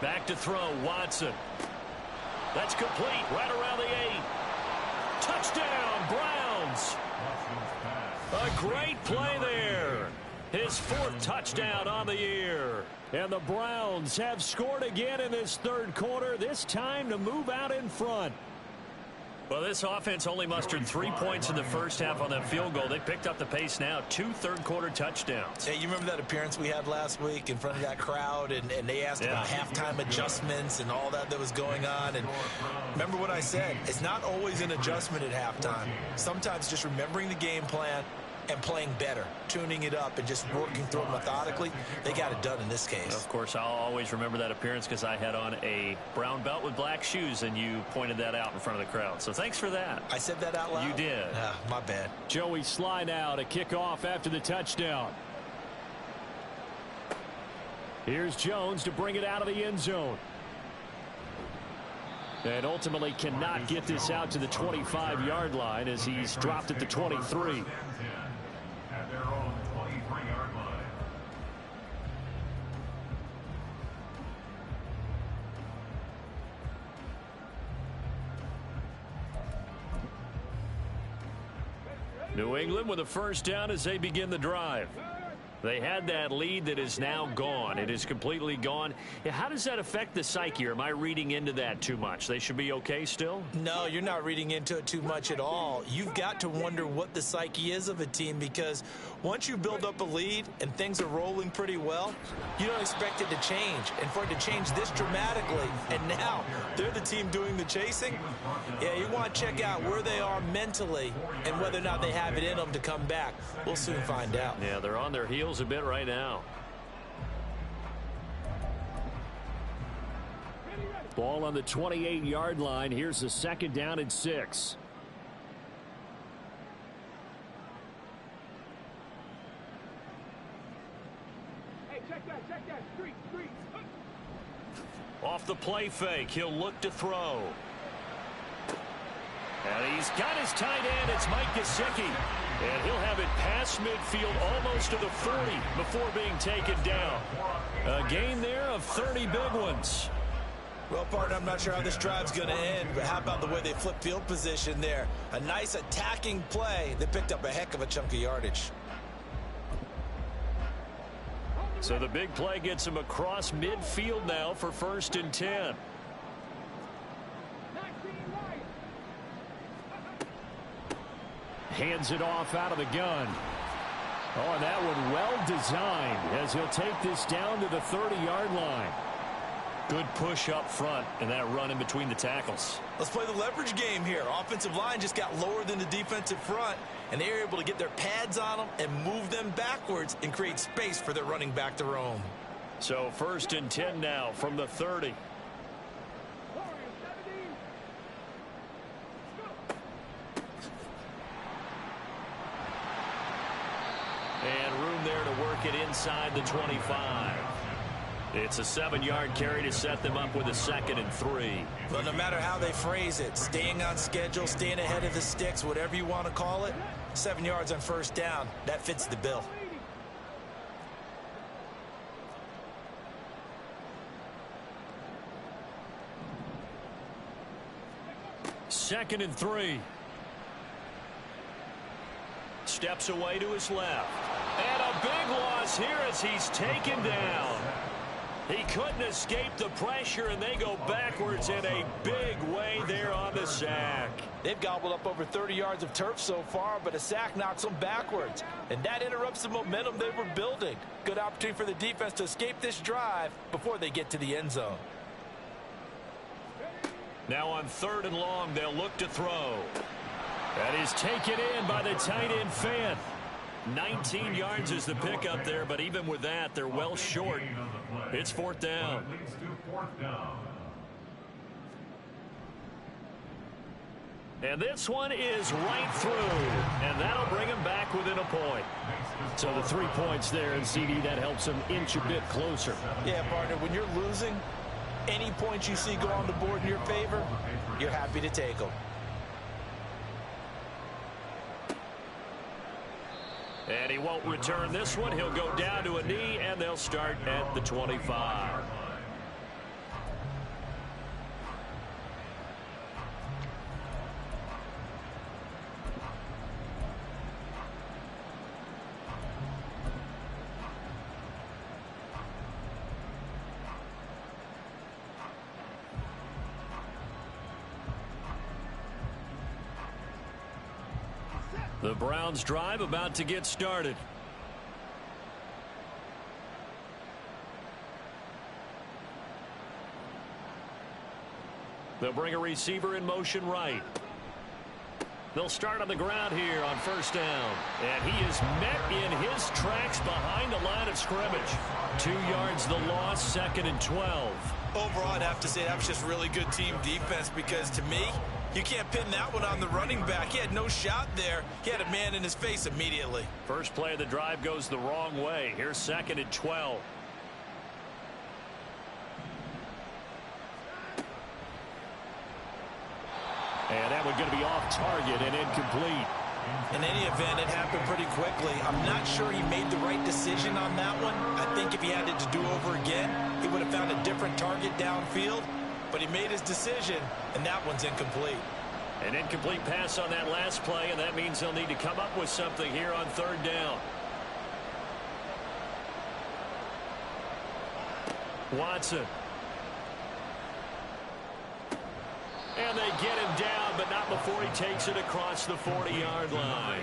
Back to throw, Watson. That's complete, right around the 8. Touchdown, Browns. A great play there. His 4th touchdown on the year. And the Browns have scored again in this 3rd quarter, this time to move out in front. Well, this offense only mustered 3 points in the first half on that field goal. They picked up the pace now, 2 third-quarter touchdowns. Hey, you remember that appearance we had last week in front of that crowd, and they asked about halftime adjustments and all that was going on. And remember what I said, it's not always an adjustment at halftime. Sometimes just remembering the game plan and playing better, tuning it up and just working through it methodically. They got it done in this case. Of course, I'll always remember that appearance because I had on a brown belt with black shoes, and you pointed that out in front of the crowd. So thanks for that. I said that out loud? You did. My bad. Joey Sly now to kick off after the touchdown. Here's Jones to bring it out of the end zone. And ultimately cannot get this out to the 25-yard line as he's dropped at the 23. At their own 23-yard line. New England with a first down as they begin the drive. They had that lead that is now gone. It is completely gone. How does that affect the psyche? Or am I reading into that too much? They should be okay still? No, you're not reading into it too much at all. You've got to wonder what the psyche is of a team, because once you build up a lead and things are rolling pretty well, you don't expect it to change. And for it to change this dramatically, and now they're the team doing the chasing, yeah, you want to check out where they are mentally and whether or not they have it in them to come back. We'll soon find out. Yeah, they're on their heels a bit right now. Ball on the 28-yard line. Here's the 2nd down and 6. Hey, check that, street. Off the play fake, he'll look to throw. And he's got his tight end. It's Mike Gesicki. And he'll have it past midfield almost to the 40 before being taken down. A gain there of 30 big ones. Well, partner, I'm not sure how this drive's going to end, but how about the way they flip field position there? A nice attacking play. They picked up a heck of a chunk of yardage. So the big play gets him across midfield now for 1st and 10. Hands it off out of the gun. Oh, and that one well designed as he'll take this down to the 30-yard line. Good push up front and that run in between the tackles. Let's play the leverage game here. Offensive line just got lower than the defensive front, and they were able to get their pads on them and move them backwards and create space for their running back to roam. So 1st and 10 now from the 30. And room there to work it inside the 25. It's a 7-yard carry to set them up with a 2nd and 3. But no matter how they phrase it, staying on schedule, staying ahead of the sticks, whatever you want to call it, 7 yards on 1st down, that fits the bill. Second and 3. Steps away to his left. And a big loss here as he's taken down. He couldn't escape the pressure, and they go backwards in a big way there on the sack. They've gobbled up over 30 yards of turf so far, but a sack knocks them backwards. And that interrupts the momentum they were building. Good opportunity for the defense to escape this drive before they get to the end zone. Now on 3rd and long, they'll look to throw. That is taken in by the tight end Fant. 19 yards is the pickup there, but even with that, they're well short. It's 4th down. And this one is right through, and that'll bring him back within a point. So the 3 points there, and CD, that helps him inch a bit closer. Yeah, partner, when you're losing, any points you see go on the board in your favor, you're happy to take them. And he won't return this one. He'll go down to a knee, and they'll start at the 25. The Browns drive about to get started. They'll bring a receiver in motion right. They'll start on the ground here on 1st down. And he is met in his tracks behind the line of scrimmage. 2 yards the loss, 2nd and 12. Overall, I'd have to say that was just really good team defense, because to me, you can't pin that one on the running back. He had no shot there. He had a man in his face immediately. First play of the drive goes the wrong way. Here's 2nd and 12. And that one going to be off target and incomplete. In any event, it happened pretty quickly. I'm not sure he made the right decision on that one. I think if he had it to do over again, he would have found a different target downfield. But he made his decision, and that one's incomplete. An incomplete pass on that last play, and that means he'll need to come up with something here on 3rd down. Watson. And they get him down, but not before he takes it across the 40-yard line.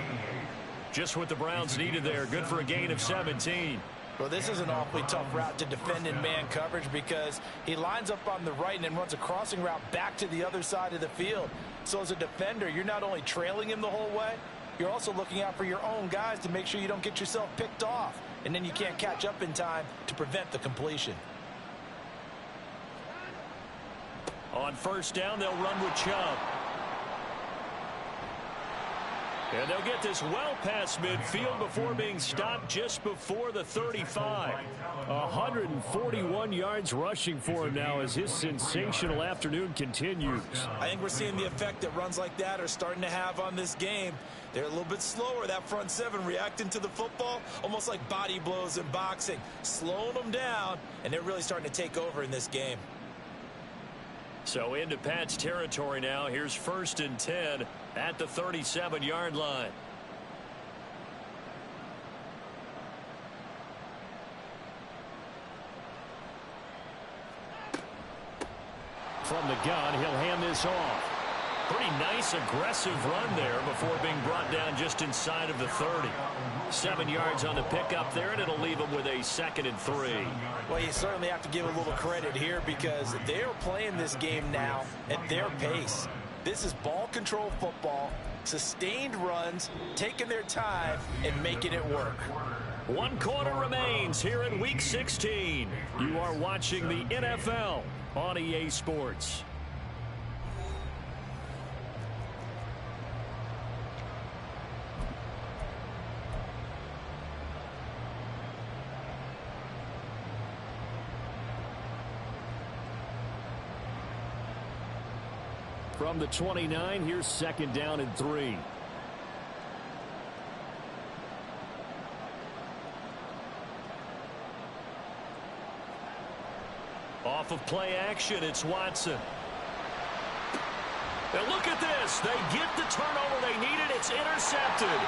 Just what the Browns needed there. Good for a gain of 17. Well, this is an awfully tough route to defend in man coverage, because he lines up on the right and then runs a crossing route back to the other side of the field. So as a defender, you're not only trailing him the whole way, you're also looking out for your own guys to make sure you don't get yourself picked off. And then you can't catch up in time to prevent the completion. On 1st down, they'll run with Chubb. And they'll get this well past midfield before being stopped just before the 35. 141 yards rushing for him now as his sensational afternoon continues. I think we're seeing the effect that runs like that are starting to have on this game. They're a little bit slower, that front 7, reacting to the football, almost like body blows in boxing, slowing them down, and they're really starting to take over in this game. So into Pat's territory now. Here's 1st and 10 at the 37-yard line. From the gun, he'll hand this off. Pretty nice aggressive run there before being brought down just inside of the 30. 7 yards on the pickup there, and it'll leave them with a 2nd and 3. Well, you certainly have to give a little credit here because they're playing this game now at their pace. This is ball control football, sustained runs, taking their time, and making it work. 1 quarter remains here in Week 16. You are watching the NFL on EA Sports. From the 29, here's 2nd down and 3. Off of play action, it's Watson. And look at this. They get the turnover they needed. It's intercepted.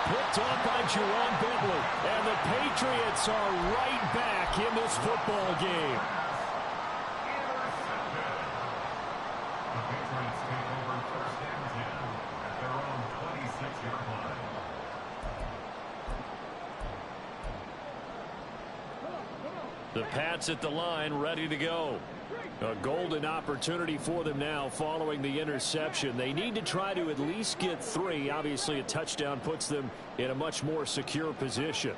Picked off by Jerome Bentley. And the Patriots are right back in this football game. The Patriots take over 1st and 10 at their own 26-yard line. The Pats at the line, ready to go. A golden opportunity for them now following the interception. They need to try to at least get 3. Obviously, a touchdown puts them in a much more secure position.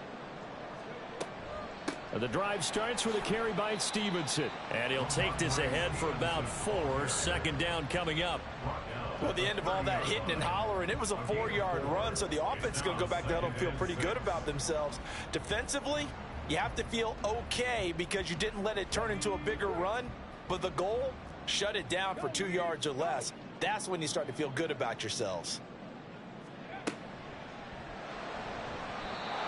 And the drive starts with a carry by Stevenson. And he'll take this ahead for about 4. 2nd down coming up. Well, at the end of all that hitting and hollering, it was a 4-yard run, so the offense is going to go back to huddle and feel pretty good about themselves. Defensively, you have to feel okay because you didn't let it turn into a bigger run, but the goal, shut it down for 2 yards or less. That's when you start to feel good about yourselves.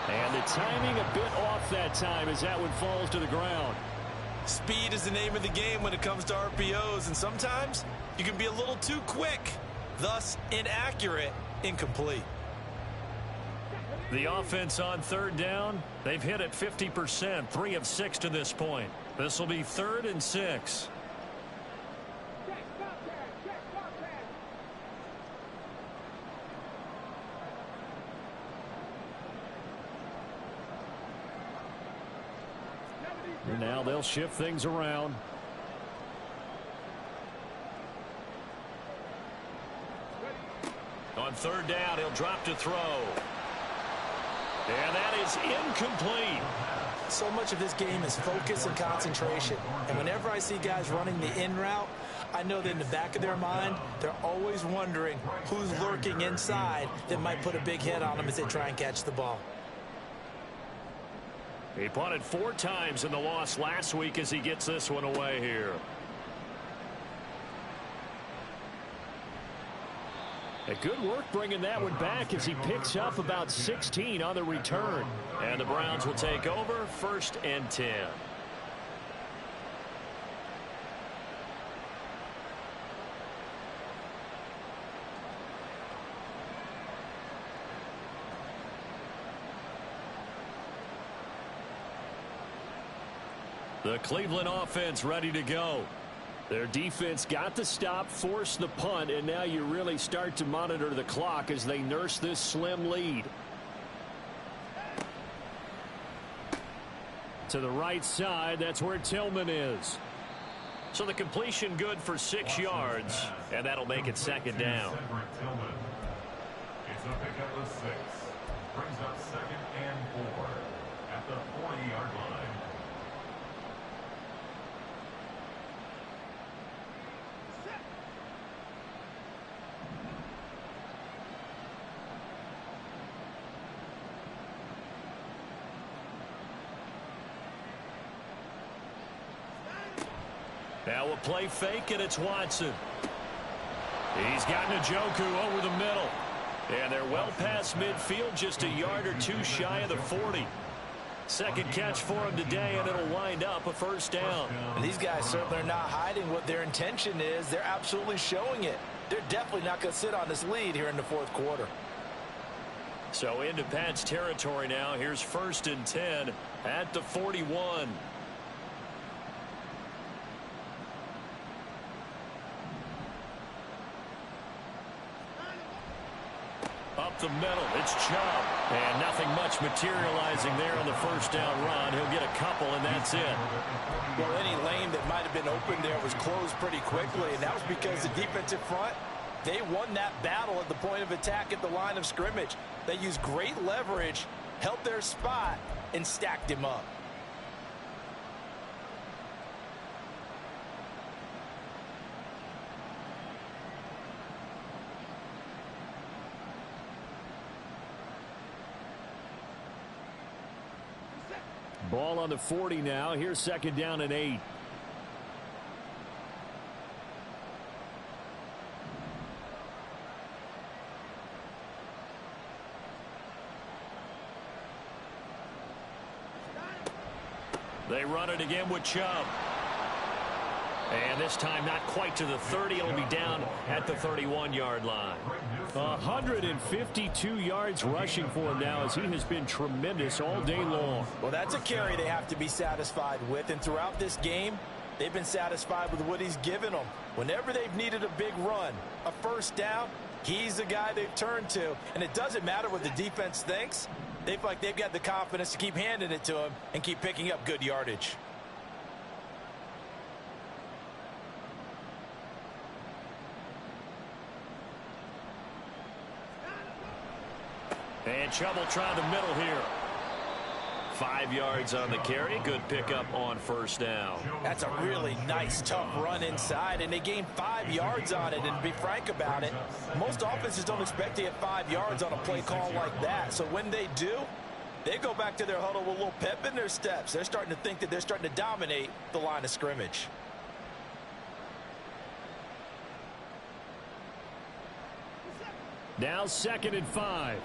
And the timing a bit off that time as that one falls to the ground. Speed is the name of the game when it comes to RPOs, and sometimes you can be a little too quick, thus inaccurate, incomplete. The offense on 3rd down, they've hit it 50%, 3 of 6 to this point. This will be 3rd and 6. And now they'll shift things around. On 3rd down, he'll drop to throw. And that is incomplete. So much of this game is focus and concentration. And whenever I see guys running the in route, I know that in the back of their mind, they're always wondering who's lurking inside that might put a big hit on them as they try and catch the ball. He punted 4 times in the loss last week as he gets this one away here. A good work bringing that one back as he picks up about 16 on the return. And the Browns will take over 1st and 10. The Cleveland offense ready to go. Their defense got the stop, forced the punt, and now you really start to monitor the clock as they nurse this slim lead. To the right side, that's where Tillman is. So the completion good for 6 yards, and that'll make it 2nd down. It's a pickup of 6. Brings up 2nd and 4 at the 40-yard line. Now a play fake, and it's Watson. He's got Njoku over the middle. And they're well past midfield, just a yard or 2 shy of the 40. 2nd catch for him today, and it'll wind up a 1st down. And these guys certainly are not hiding what their intention is. They're absolutely showing it. They're definitely not going to sit on this lead here in the 4th quarter. So into Pat's territory now. Here's 1st and 10 at the 41. Up the middle, it's Chubb. And nothing much materializing there on the first down run. He'll get a couple, and that's it. Well, any lane that might have been open there was closed pretty quickly, and that was because the defensive front, they won that battle at the point of attack at the line of scrimmage. They used great leverage, held their spot, and stacked him up. Ball on the 40 now. Here's second down and 8. They run it again with Chubb. And this time not quite to the 30. It'll be down at the 31-yard line. 152 yards rushing for him now as he has been tremendous all day long. Well, that's a carry they have to be satisfied with. And throughout this game, they've been satisfied with what he's given them. Whenever they've needed a big run, a first down, he's the guy they've turned to. And it doesn't matter what the defense thinks. They feel like they've got the confidence to keep handing it to him and keep picking up good yardage. And Chubb will try the middle here. 5 yards on the carry. Good pickup on first down. That's a really nice, tough run inside, and they gained 5 yards on it. And to be frank about it, most offenses don't expect to get 5 yards on a play call like that. So when they do, they go back to their huddle with a little pep in their steps. They're starting to think that they're starting to dominate the line of scrimmage. Now 2nd and 5.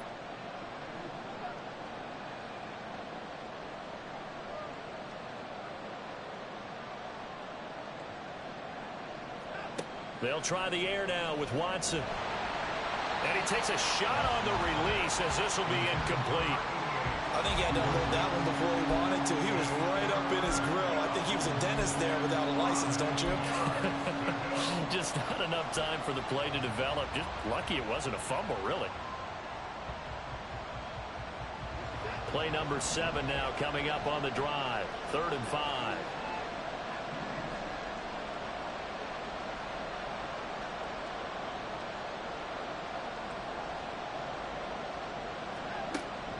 They'll try the air now with Watson. And he takes a shot on the release as this will be incomplete. I think he had to hold that one before he wanted to. He was right up in his grill. I think he was a dentist there without a license, don't you? Just not enough time for the play to develop. Just lucky it wasn't a fumble, really. Play number 7 now coming up on the drive. 3rd and 5.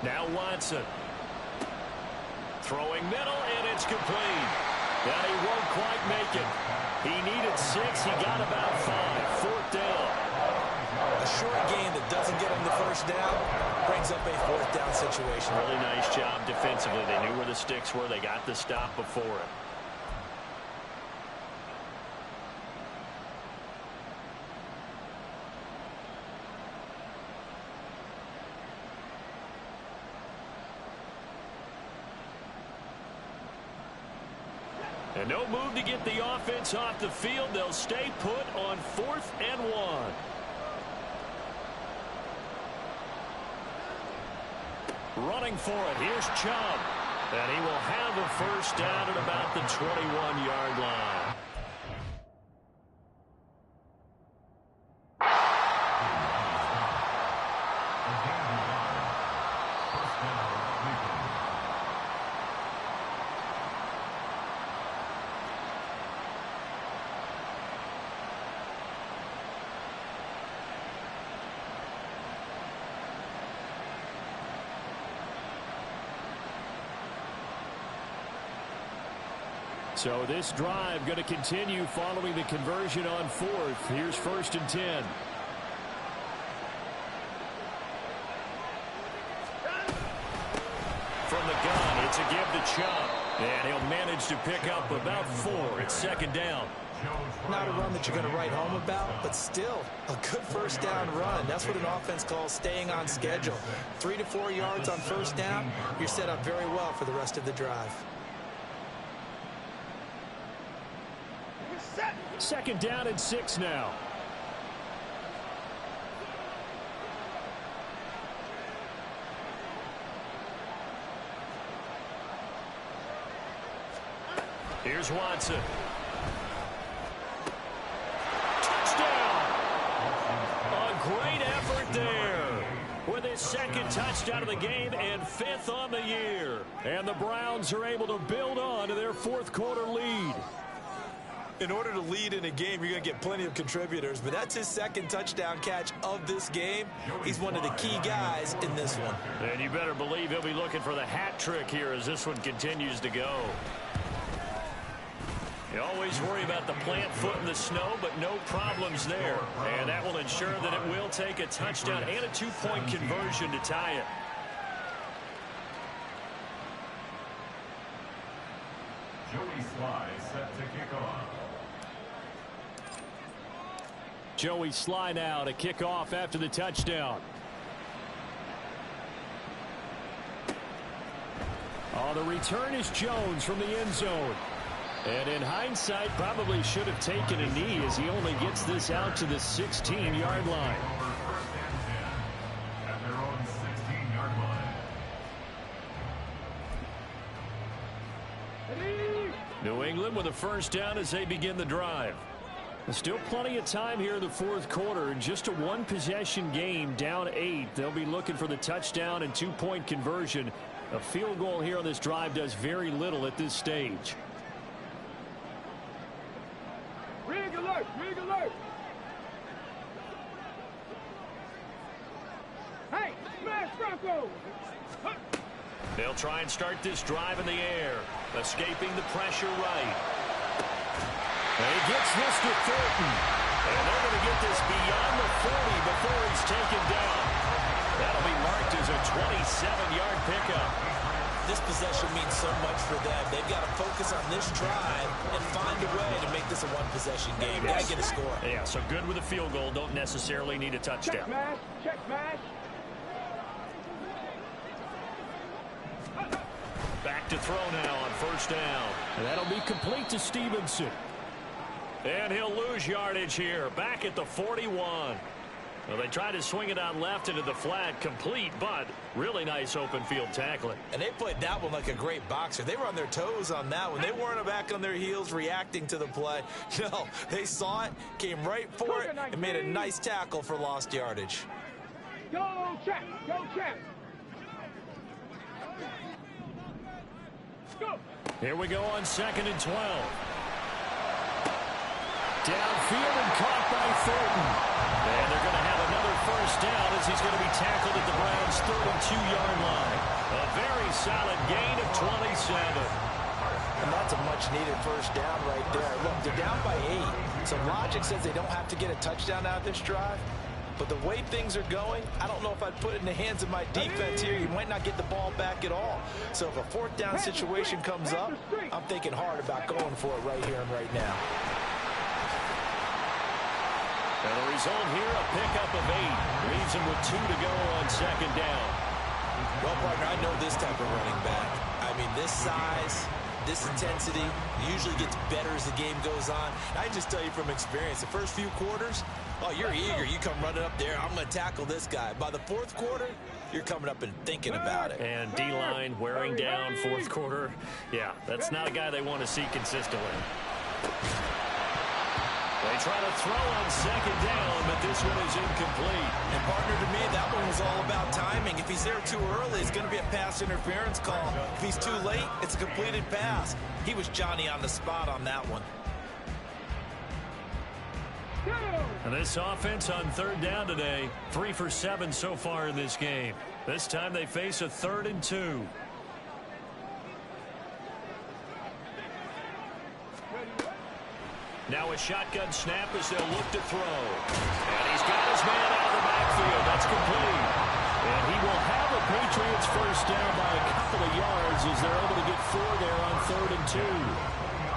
Now Watson. Throwing middle, and it's complete. And he won't quite make it. He needed 6. He got about 5. 4th down. A short gain that doesn't get him the first down brings up a 4th down situation. Really nice job defensively. They knew where the sticks were. They got the stop before it. And no move to get the offense off the field. They'll stay put on 4th and 1. Running for it. Here's Chubb. And he will have a first down at about the 21-yard line. So this drive going to continue following the conversion on 4th. Here's 1st and 10. From the gun, it's a give to Chubb. And he'll manage to pick up about 4. It's 2nd down. Not a run that you're going to write home about, but still a good first down run. That's what an offense calls staying on schedule. 3 to 4 yards on first down, you're set up very well for the rest of the drive. 2nd down and 6 now. Here's Watson. Touchdown! A great effort there. his second touchdown of the game and 5th on the year. And the Browns are able to build on to their fourth-quarter lead. In order to lead in a game, you're going to get plenty of contributors, but that's his second touchdown catch of this game. He's one of the key guys in this one. And you better believe he'll be looking for the hat trick here as this one continues to go. You always worry about the plant foot in the snow, but no problems there. And that will ensure that it will take a touchdown and a 2-point conversion to tie it. Joey Sly set to kick off. Joey Sly now to kick off after the touchdown. Oh, the return is Jones from the end zone. And in hindsight, probably should have taken a knee as he only gets this out to the 16-yard line. First and 10 at their own 16-yard line. New England with a first down as they begin the drive. There's still plenty of time here in the fourth quarter. In just a one-possession game, down 8. They'll be looking for the touchdown and 2-point conversion. A field goal here on this drive does very little at this stage. Rig alert! Rig alert! Hey, smash Bronco! Huh. They'll try and start this drive in the air. Escaping the pressure right. And he gets this to Thornton. And they're going to get this beyond the 40 before he's taken down. That'll be marked as a 27-yard pickup. This possession means so much for them. They've got to focus on this drive and find a way to make this a one-possession game. Got to get a score. Yeah, so good with a field goal. Don't necessarily need a touchdown. Check smash! Check smash! Back to throw now on first down. And that'll be complete to Stevenson. And he'll lose yardage here. Back at the 41. Well, they tried to swing it out left into the flat, complete, but really nice open field tackling. And they played that one like a great boxer. They were on their toes on that one. They weren't back on their heels reacting to the play. No, they saw it, came right for it, and made a nice tackle for lost yardage. Go check! Go check! Go! Here we go on 2nd and 12. Downfield and caught by Thornton. And they're going to have another first down as he's going to be tackled at the Browns' 32-yard line. A very solid gain of 27. And that's a much-needed first down right there. Look, they're down by 8. So logic says they don't have to get a touchdown out of this drive. But the way things are going, I don't know if I'd put it in the hands of my defense here. You might not get the ball back at all. So if a fourth down situation comes up, I'm thinking hard about going for it right here and right now. And the result here, a pickup of 8. Leaves him with 2 to go on 2nd down. Well, partner, I know this type of running back. I mean, this size, this intensity usually gets better as the game goes on. I just tell you from experience, the first few quarters, oh, you're eager. You come running up there, I'm going to tackle this guy. By the fourth quarter, you're coming up and thinking about it. And D-line wearing down fourth quarter. Yeah, that's not a guy they want to see consistently. They try to throw on 2nd down, but this one is incomplete. And partner, to me, that one was all about timing. If he's there too early, it's going to be a pass interference call. If he's too late, it's a completed pass. He was Johnny on the spot on that one. And this offense on 3rd down today, 3 for 7 so far in this game. This time they face a 3rd and 2. Now a shotgun snap as they'll look to throw. And he's got his man out of the backfield. That's complete. And he will have a Patriots first down by a couple of yards as they're able to get 4 there on 3rd and 2.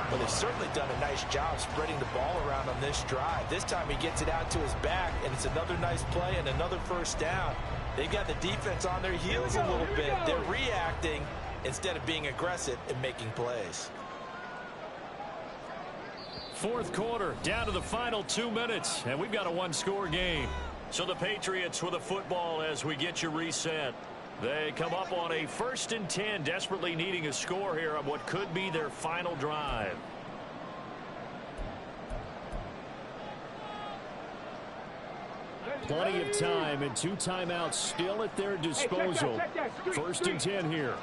Well, they've certainly done a nice job spreading the ball around on this drive. This time he gets it out to his back, and it's another nice play and another first down. They've got the defense on their heels a little bit. They're reacting instead of being aggressive and making plays. Fourth quarter, down to the final 2 minutes, and we've got a one-score game. So the Patriots with a football as we get you reset. They come up on a 1st and 10, desperately needing a score here on what could be their final drive. Plenty of time and 2 timeouts still at their disposal. First and 10 here.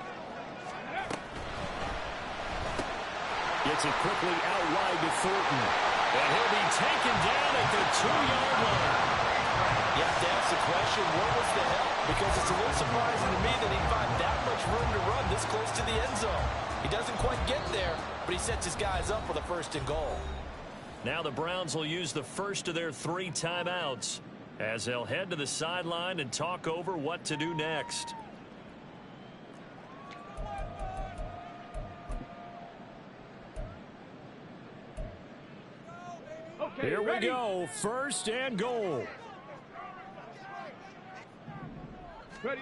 Gets it quickly out wide to Thornton. And he'll be taken down at the 2-yard line. You have to ask the question, what was the help? Because it's a little surprising to me that he'd find that much room to run this close to the end zone. He doesn't quite get there, but he sets his guys up for the first and goal. Now the Browns will use the first of their 3 timeouts as they'll head to the sideline and talk over what to do next. Okay, Here we ready? go. First and goal. Ready?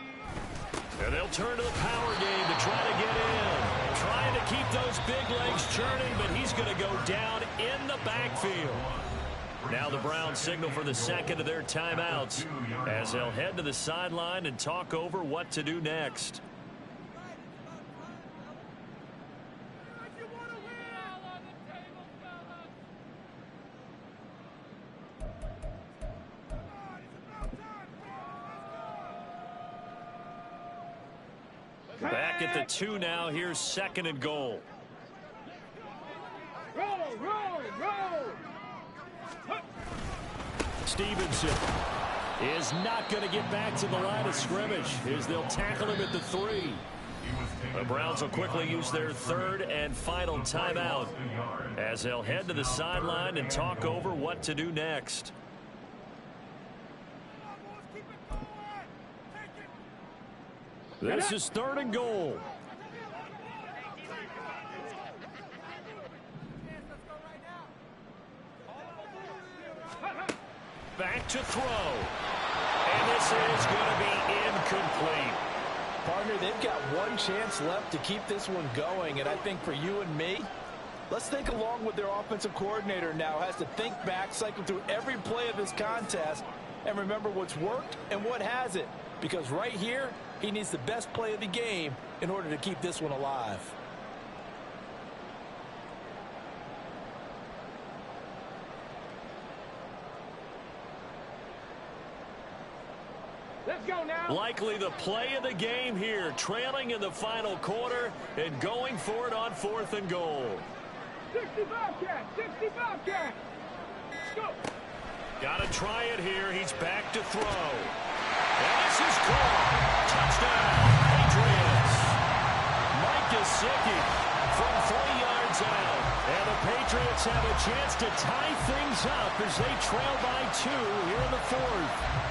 And they'll turn to the power game to try to get in. Trying to keep those big legs churning, but he's going to go down in the backfield. Now the Browns signal for the second of their timeouts as they'll head to the sideline and talk over what to do next. Back at the 2 now. Here's second and goal. Roll, roll, roll. Stevenson is not going to get back to the line of scrimmage as they'll tackle him at the 3. The Browns will quickly use their 3rd and final timeout as they'll head to the sideline and talk over what to do next. This is 3rd and goal. Back to throw. And this is going to be incomplete. Partner, they've got one chance left to keep this one going, and I think for you and me, let's think along with their offensive coordinator now has to think back, cycle through every play of this contest, and remember what's worked and what hasn't. Because right here, he needs the best play of the game in order to keep this one alive. Let's go now. Likely the play of the game here, trailing in the final quarter and going for it on 4th and goal. 65 cat, 65 cat. Go. Got to try it here. He's back to throw. And this is caught. Touchdown, Patriots. Mike Gesicki from 3 yards out. And the Patriots have a chance to tie things up as they trail by 2 here in the 4th.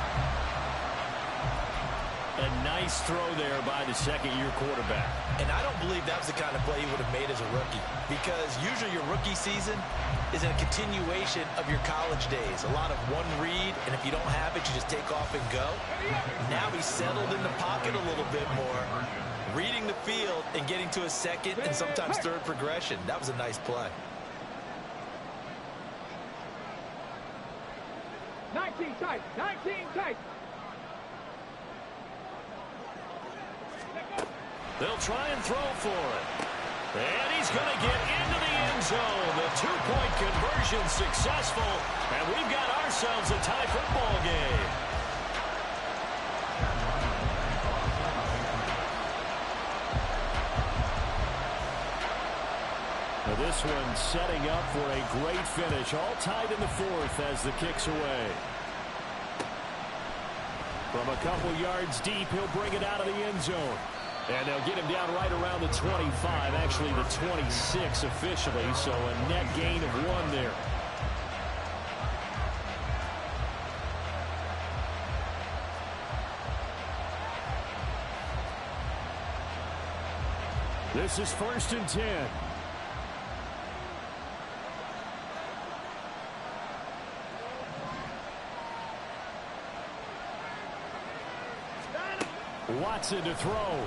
A nice throw there by the second-year quarterback. And I don't believe that was the kind of play he would have made as a rookie, because usually your rookie season is a continuation of your college days. A lot of one read, and if you don't have it, you just take off and go. Now he's settled in the pocket a little bit more, reading the field and getting to a second and sometimes 3rd progression. That was a nice play. 19 tight, 19 tight. They'll try and throw for it. And he's going to get into the end zone. The 2-point conversion successful. And we've got ourselves a tie football game. Now this one setting up for a great finish. All tied in the 4th as the kick's away. From a couple yards deep, he'll bring it out of the end zone. And they'll get him down right around the 25, actually the 26 officially, so a net gain of 1 there. This is 1st and 10. Watson to throw.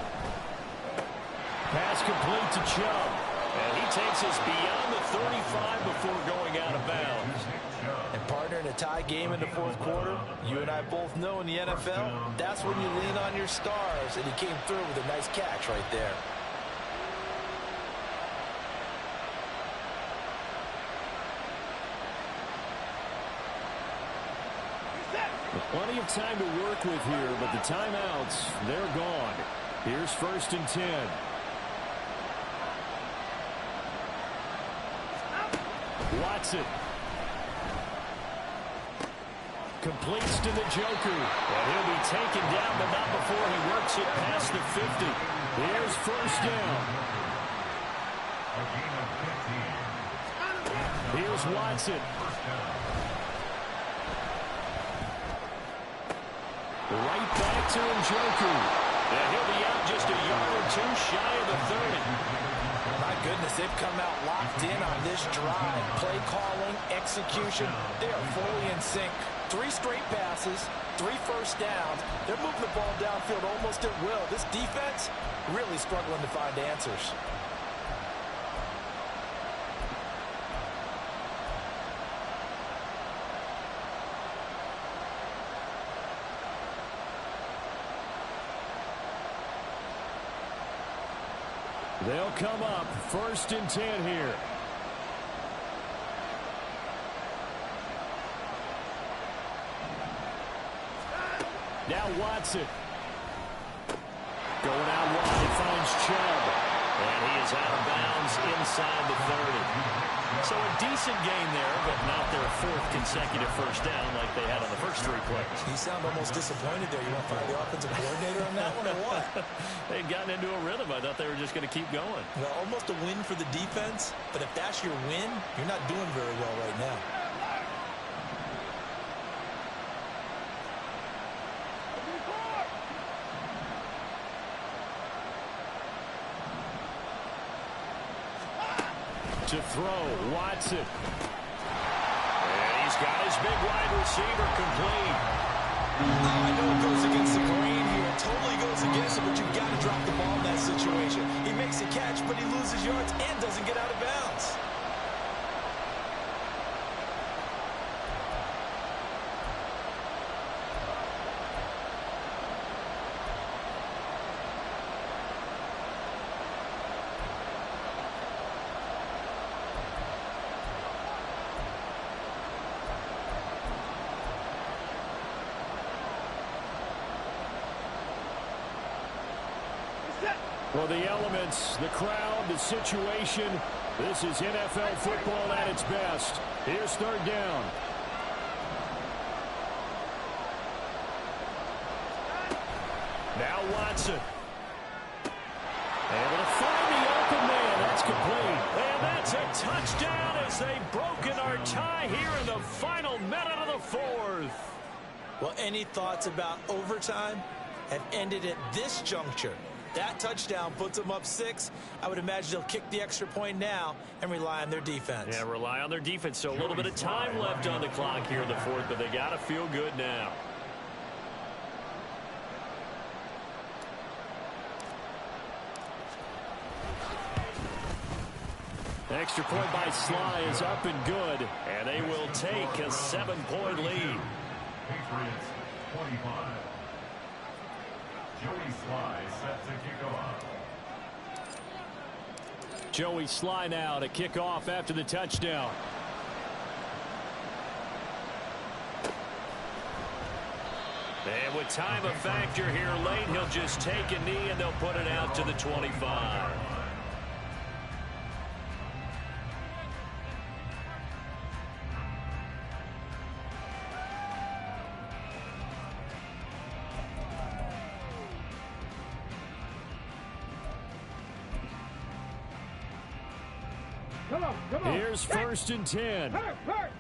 Pass complete to Chubb. And he takes us beyond the 35 before going out of bounds. And partner, in a tie game in the 4th quarter, you and I both know in the NFL, that's when you lean on your stars, and he came through with a nice catch right there. Plenty of time to work with here, but the timeouts, they're gone. Here's 1st and 10. Watson. Completes to the Joker. And he'll be taken down, but not before he works it past the 50. Here's 1st down. Here's Watson. Right back to Njoku. And he'll be out just a yard or two shy of the 30. My goodness, they've come out locked in on this drive. Play calling, execution, they are fully in sync. 3 straight passes, 3 first downs. They're moving the ball downfield almost at will. This defense really struggling to find answers. They'll come up 1st and 10 here. Now Watson. Going out wide, finds Chubb. And he is out of bounds inside the 30. So a decent game there, but not their 4th consecutive first down like they had on the first 3 plays. You sound almost disappointed there. You want to fire the offensive coordinator on that one or what? They'd gotten into a rhythm. I thought they were just going to keep going. Well, almost a win for the defense, but if that's your win, you're not doing very well right now. To throw, Watson. And he's got his big wide receiver complete. I know it goes against the grain here. It totally goes against it, but you've got to drop the ball in that situation. He makes a catch, but he loses yards and doesn't get out of bounds. Well, the elements, the crowd, the situation, this is NFL football at its best. Here's 3rd down. Now Watson. Able to find the open man. That's complete. And that's a touchdown as they've broken our tie here in the final minute of the 4th. Well, any thoughts about overtime have ended at this juncture. That touchdown puts them up 6. I would imagine they'll kick the extra point now and rely on their defense. Yeah, rely on their defense. So a little bit of time left on the clock here in the 4th, but they got to feel good now. Extra point by Sly is up and good, and they will take a 7-point lead. Patriots 25. Joey Sly set to kick off. Joey Sly now to kick off after the touchdown. And with time a factor here late, he'll just take a knee and they'll put it out to the 25. Come on. Here's 1st and 10. Hurt.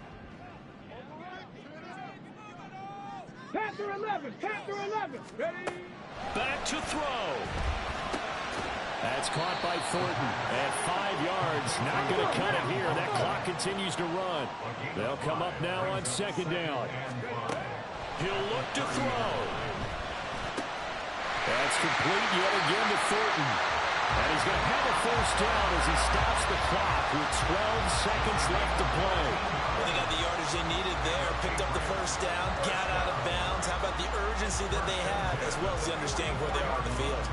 Panther 11. Ready? Back to throw. That's caught by Thornton at 5 yards. Not going to cut it here. That clock continues to run. They'll come up now on 2nd down. He'll look to throw. That's complete yet again to Thornton. And he's going to have a 1st down as he stops the clock with 12 seconds left to play. Well, they got the yardage they needed there, picked up the 1st down, got out of bounds. How about the urgency that they have, as well as the understanding where they are on the field?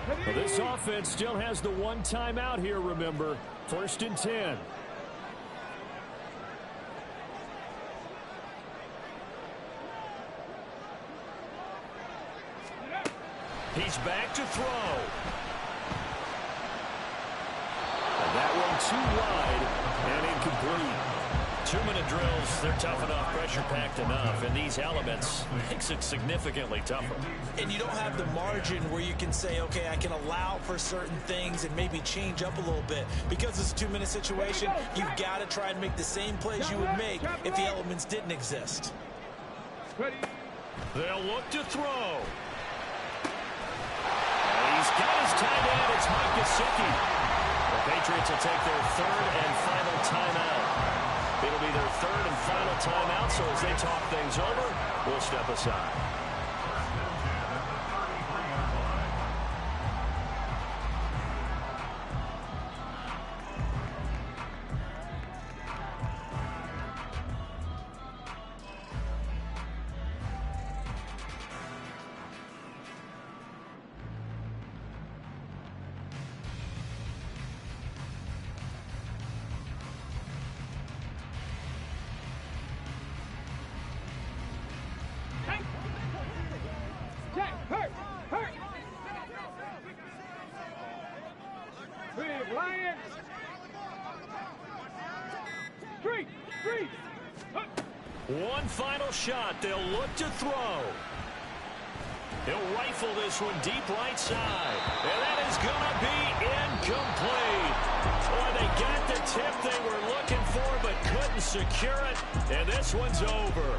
Well, This offense still has the one timeout here, remember. 1st and 10. He's back to throw. And that one too wide and incomplete. 2-minute drills, they're tough enough, pressure-packed enough, and these elements makes it significantly tougher. And you don't have the margin where you can say, okay, I can allow for certain things and maybe change up a little bit. Because it's a 2-minute situation, you've got to try and make the same plays you would make if the elements didn't exist. They'll look to throw. He's got his tight end. It's Mike Gesicki. The Patriots will take their 3rd and final timeout. It'll be their 3rd and final timeout, so as they talk things over, we'll step aside. One final shot. They'll look to throw. He'll rifle this one deep right side. And that is going to be incomplete. Boy, they got the tip they were looking for but couldn't secure it. And this one's over.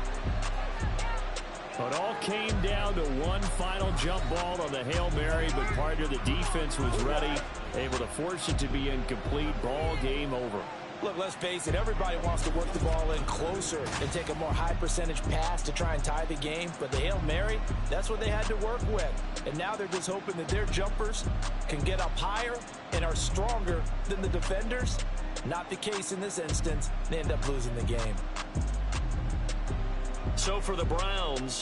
It all came down to one final jump ball on the Hail Mary, but part of the defense was ready, able to force it to be incomplete. Ball game over. Look, let's face it, everybody wants to work the ball in closer and take a more high percentage pass to try and tie the game. But the Hail Mary, that's what they had to work with. And now they're just hoping that their jumpers can get up higher and are stronger than the defenders. Not the case in this instance. They end up losing the game. So for the Browns,